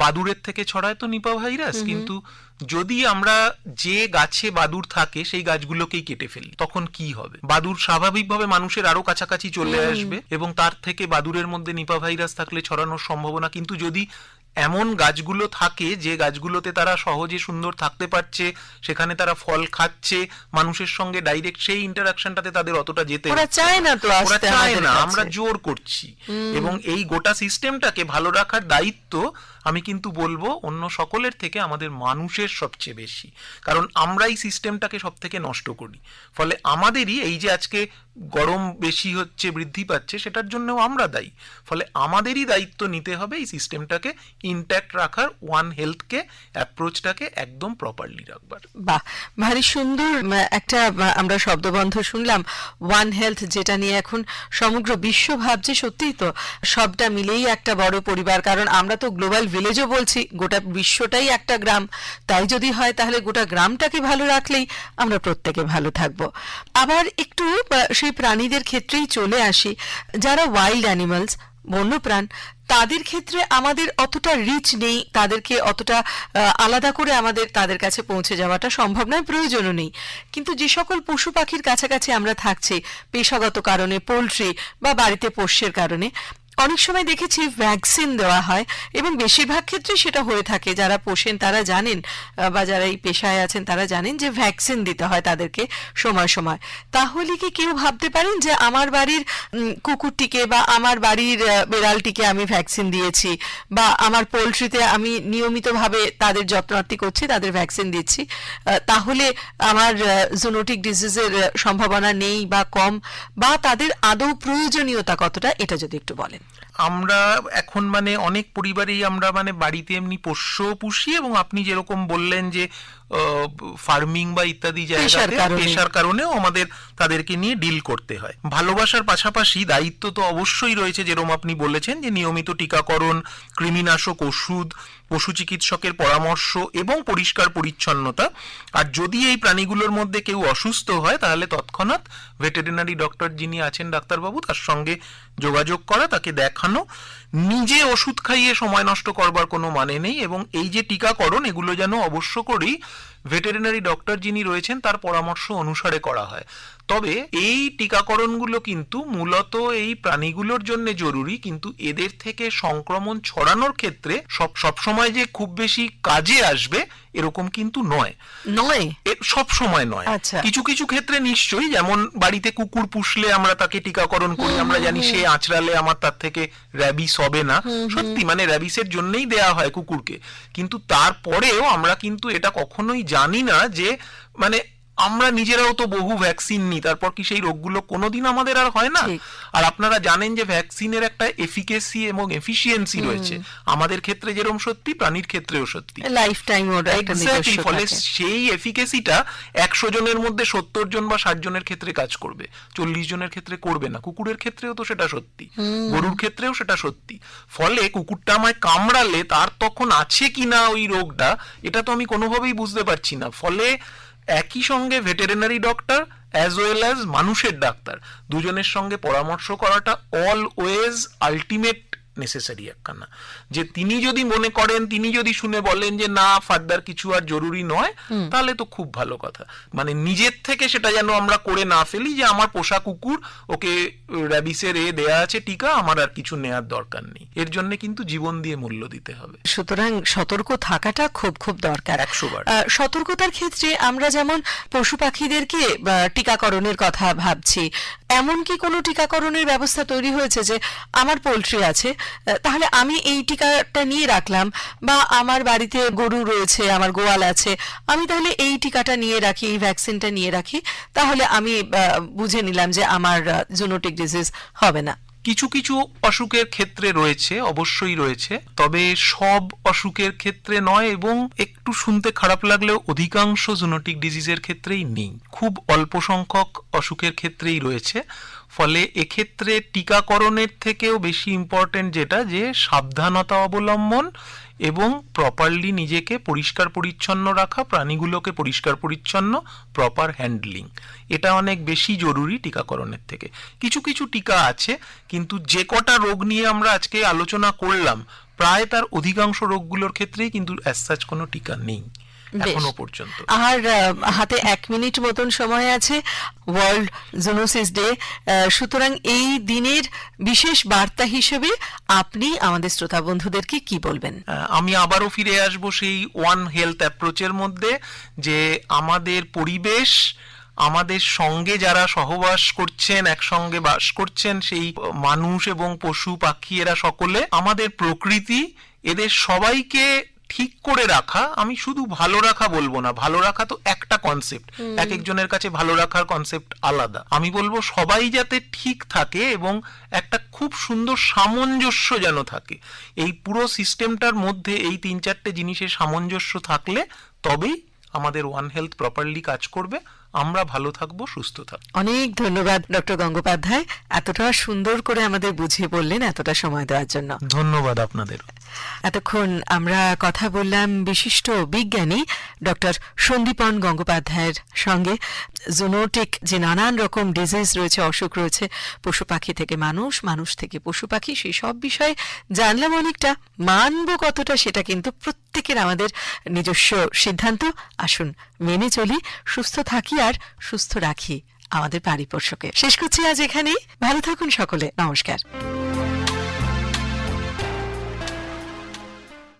B: বাদুড়ের থেকে ছড়ায় তো নিপা ভাইরাস, কিন্তু যদি আমরা যে গাছে বাদুড় থাকে সেই গাছগুলোকেই কেটে ফেলি তখন কি হবে? বাদুড় স্বাভাবিকভাবে মানুষের আরো কাছাকাছি চলে আসবে, এবং তার থেকে বাদুড়ের মধ্যে নিপা ভাইরাস থাকলে ছড়ানোর সম্ভাবনা। কিন্তু যদি এমন গাছগুলো থাকে যে গাছগুলোতে তারা সহজে সুন্দর থাকতে পারছে, সেখানে তারা ফল খাচ্ছে, মানুষের সঙ্গে ডাইরেক্ট সেই ইন্টারাকশনটাতে তাদের অতটা যেতে
A: ওরা চায় না তো
B: ওরা
A: আসতে
B: চায়
A: আমাদের
B: না,
A: কাছে।
B: আমরা জোর করছি। এবং এই গোটা সিস্টেমটাকে ভালো রাখার দায়িত্ব আমি কিন্তু বলবো অন্য সকলের থেকে আমাদের মানুষের সবচেয়ে বেশি, কারণ আমরা এই সিস্টেমটাকে সব থেকে নষ্ট করি। ফলে আমাদেরই এই যে আজকে গরম বেশি হচ্ছে, বৃদ্ধি পাচ্ছে, সেটার জন্যও আমরা দায়ী। ফলে আমাদেরই দায়িত্ব নিতে হবে এই সিস্টেমটাকে ইনট্যাক্ট রাখার, ওয়ান হেলথকে অ্যাপ্রোচটাকে একদম প্রপারলি রাখবার।
A: বাহ, ভারী সুন্দর একটা আমরা শব্দবন্ধ শুনলাম, ওয়ান হেলথ, যেটা নিয়ে এখন সমগ্র বিশ্ব ভাবছে। সত্যিই তো সবটা মিলেই একটা বড় পরিবার, কারণ আমরা তো গ্লোবাল ভিলেজও বলছি, গোটা বিশ্বটাই একটা গ্রাম। তাই যদি হয় তাহলে গোটা গ্রামটাকে ভালো রাখলেই আমরা প্রত্যেকে ভালো থাকবো। আবার একটু সেই প্রাণীদের ক্ষেত্রেই চলে আসি, যারা ওয়াইল্ড অ্যানিমালস, বন্যপ্রাণ, তাদের ক্ষেত্রে আমাদের অতটা রিচ নেই, তাদেরকে অতটা আলাদা করে আমাদের তাদের কাছে পৌঁছে যাওয়াটা সম্ভব নয়, প্রয়োজনও নেই। কিন্তু যে সকল পশু পাখির কাছাকাছি আমরা থাকছি পেশাগত কারণে, পোলট্রি বা বাড়িতে পোষ্যের কারণে, অনেক সময় দেখেছি ভ্যাকসিন দেওয়া হয়, এবং বেশিরভাগ ক্ষেত্রে সেটা হয়ে থাকে। যারা পোষেন তারা জানেন, বা যারা এই পেশায় আছেন তারা জানেন যে ভ্যাকসিন দিতে হয় তাদেরকে সময় সময়। তাহলে কি কেউ ভাবতে পারেন যে আমার বাড়ির কুকুরটিকে বা আমার বাড়ির বেড়ালটিকে আমি ভ্যাকসিন দিয়েছি, বা আমার পোলট্রিতে আমি নিয়মিতভাবে তাদের যত্নার্থী করছি, তাদের ভ্যাকসিন দিচ্ছি, তাহলে আমার জুনোটিক ডিজিজের সম্ভাবনা নেই বা কম, বা তাদের আদৌ প্রয়োজনীয়তা কতটা, এটা যদি একটু বলেন।
B: আমরা এখন মানে অনেক পরিবারেই আমরা মানে বাড়িতে এমনি পোষ্য পুষি, এবং আপনি যেরকম বললেন যে ফার্মিং বা ইত্যাদি জায়গাতে পেশার কারণেও আমাদের তাদেরকে নিয়ে ডিল করতে হয়। ভালোবাসার পাশাপাশি দায়িত্ব তো অবশ্যই রয়েছে, যেরকম আপনি বলেছেন যে নিয়মিত টিকাকরণ, কৃমিনাশক ওষুধ, পশু চিকিৎসকের পরামর্শ এবং পরিষ্কার পরিচ্ছন্নতা। আর যদি এই প্রাণীগুলোর মধ্যে কেউ অসুস্থ হয় তাহলে তৎক্ষণাৎ ভেটেরিনারি ডক্টর যিনি আছেন, ডাক্তারবাবু, তার সঙ্গে যোগাযোগ করা, তাকে দেখানো। নিজে ওষুধ খাইয়ে সময় নষ্ট করবার কোনো মানে নেই, এবং এই যে টিকাকরণ, এগুলো যেন অবশ্য করেই ভেটেরিনারি ডক্টর যিনি রয়েছেন তার পরামর্শ অনুসারে করা হয়। তবে এই টিকাকরণগুলো কিন্তু মূলত এই প্রাণীগুলোর জন্য জরুরি, কিন্তু এদের থেকে সংক্রমণ ছড়ানোর ক্ষেত্রে সব সময় যে খুব বেশি কাজে আসবে এরকম কিন্তু নয়। সব সময় নয়। কিছু কিছু ক্ষেত্রে নিশ্চয়ই, যেমন বাড়িতে কুকুর পুষলে আমরা তাকে টিকাকরণ করি, আমরা জানি সে আঁচড়ালে আমার তার থেকে র্যাবিস হবে না, সত্যি মানে র্যাবিসের জন্যই দেয়া হয় কুকুরকে। কিন্তু তারপরেও আমরা কিন্তু এটা কখনোই জানি না যে মানে আমরা নিজেরাও তো বহু ভ্যাকসিন নিই, তারপর কি সেই রোগগুলো কোনোদিন আমাদের আর হয় না? আর আপনারা জানেন যে ভ্যাকসিনের একটা এফিকেসি এবং এফিসিয়েন্সি রয়েছে, আমাদের ক্ষেত্রে যেরকম সত্যি, প্রাণীর ক্ষেত্রেও সত্যি, লাইফ টাইম। ফলে সেই এফিকেসিটা 100 জনের মধ্যে 70 জন বা 60 জনের ক্ষেত্রে কাজ করবে, 40 জনের ক্ষেত্রে করবে না। কুকুরের ক্ষেত্রেও তো সেটা সত্যি, গরুর ক্ষেত্রেও সেটা সত্যি। ফলে কুকুরটা আমায় কামড়ালে তার তখন আছে কিনা ওই রোগটা, এটা তো আমি কোনোভাবেই বুঝতে পারছি না। ফলে একই সঙ্গে veterinary doctor as well as মানুষের ডাক্তার দুজনের সঙ্গে পরামর্শ করাটা অলওয়েজ আলটিমেট নেসেসারি একখানা। যে তিনি যদি মনে করেন, তিনি যদি শুনে বলেন যে না ফার্দার কিছু আর জরুরি নয়, তাহলে তো খুব ভালো কথা। মানে নিজের থেকে সেটা যেন আমরা করে না ফেলি যে আমার পোষা কুকুর, ওকে র্যাবিসের দেয়া আছে টিকা, আমার আর কিছু নেয়ার দরকার নেই। এর জন্য কিন্তু জীবন দিয়ে মূল্য দিতে হবে।
A: সুতরাং সতর্ক থাকাটা খুব খুব দরকার।
B: 100 বার।
A: সতর্কতার ক্ষেত্রে আমরা যেমন পশু পাখিদেরকে টিকাকরণের কথা ভাবছি, এমন কি কোনো টিকাকরণের ব্যবস্থা তৈরি হয়েছে যে আমার পোলট্রি আছে, তাহলে আমি এই টিকাটা নিয়ে রাখলাম, বা আমার বাড়িতে গরু রয়েছে, আমার গোয়াল আছে, আমি তাহলে এই টিকাটা নিয়ে রাখি, এই ভ্যাকসিনটা নিয়ে রাখি, তাহলে আমি বুঝে নিলাম যে আমার জুনোটিক ডিজিজ হবে না?
B: কিছু কিছু অসুখের ক্ষেত্রে রয়েছে, অবশ্যই রয়েছে, তবে সব অসুখের ক্ষেত্রে নয়, এবং একটু শুনতে খারাপ লাগলেও অধিকাংশ জুনোটিক ডিজিজের ক্ষেত্রেই নেই, খুব অল্প সংখ্যক অসুখের ক্ষেত্রেই রয়েছে। ফলে এক্ষেত্রে টিকাকরণের থেকেও বেশি ইম্পর্টেন্ট যেটা, যে সাবধানতা অবলম্বন এবং প্রপারলি নিজেকে পরিষ্কার পরিচ্ছন্ন রাখা, প্রাণীগুলোকে পরিষ্কার পরিচ্ছন্ন, প্রপার হ্যান্ডলিং, এটা অনেক বেশি জরুরি টিকাকরণের থেকে। কিছু কিছু টিকা আছে, কিন্তু যে কটা রোগ নিয়ে আমরা আজকে আলোচনা করলাম প্রায় তার অধিকাংশ রোগগুলোর ক্ষেত্রেই কিন্তু অ্যাজ সাচ কোনো টিকা নেই।
A: বেশ।
B: এখনো পর্যন্ত।
A: আর হাতে 1 মিনিট মতন সময় আছে, ওয়ার্ল্ড জুনোসিস ডে। সুতরাং এই দিনের বিশেষ বার্তা হিসেবে আপনি আমাদের শ্রোতা বন্ধুদেরকে কি বলবেন?
B: আমি আবারও ফিরে আসব সেই ওয়ান হেলথ অ্যাপ্রোচের মধ্যে, যে আমাদের পরিবেশ, আমাদের সঙ্গে যারা সহবাস করছেন, একসঙ্গে বাস করছেন, সেই মানুষ এবং পশু পাখি, এরা সকলে আমাদের প্রকৃতি, এদের সবাইকে ঠিক করে রাখা। আমি শুধু ভালো রাখা বলবো না, ভালো রাখা তো একটা কনসেপ্ট, এক একজনের কাছে ভালো রাখার কনসেপ্ট আলাদা। আমি বলবো সবাই যাতে ঠিক থাকে এবং একটা খুব সুন্দর সামঞ্জস্য যেন থাকে এই পুরো সিস্টেমটার মধ্যে। এই 3-4টে জিনিসের সামঞ্জস্য থাকলে তবেই আমাদের ওয়ান হেলথ প্রপারলি কাজ করবে, আমরা ভালো থাকবো, সুস্থ থাকবো।
A: অনেক ধন্যবাদ ডক্টর গঙ্গোপাধ্যায়, এতটা সুন্দর করে আমাদের বুঝিয়ে বললেন, এতটা সময় দেওয়ার জন্য
B: ধন্যবাদ আপনাদের।
A: এতক্ষণ আমরা কথা বললাম বিশিষ্ট বিজ্ঞানী ডক্টর সন্দীপন গঙ্গোপাধ্যায়ের সঙ্গে। জুনোটিক যে নানান রকম ডিজিজ রয়েছে, অসুখ রয়েছে, পশু পাখি থেকে মানুষ, মানুষ থেকে পশু পাখি, সেই সব বিষয়ে জানলাম অনেকটা। মানব কতটা সেটা কিন্তু প্রত্যেকের আমাদের নিজস্ব সিদ্ধান্ত। আসুন মেনে চলি, সুস্থ থাকি আর সুস্থ রাখি আমাদের পারিপার্শ্বকে। শেষ করছি আজ এখানেই। ভালো থাকুন সকলে, নমস্কার।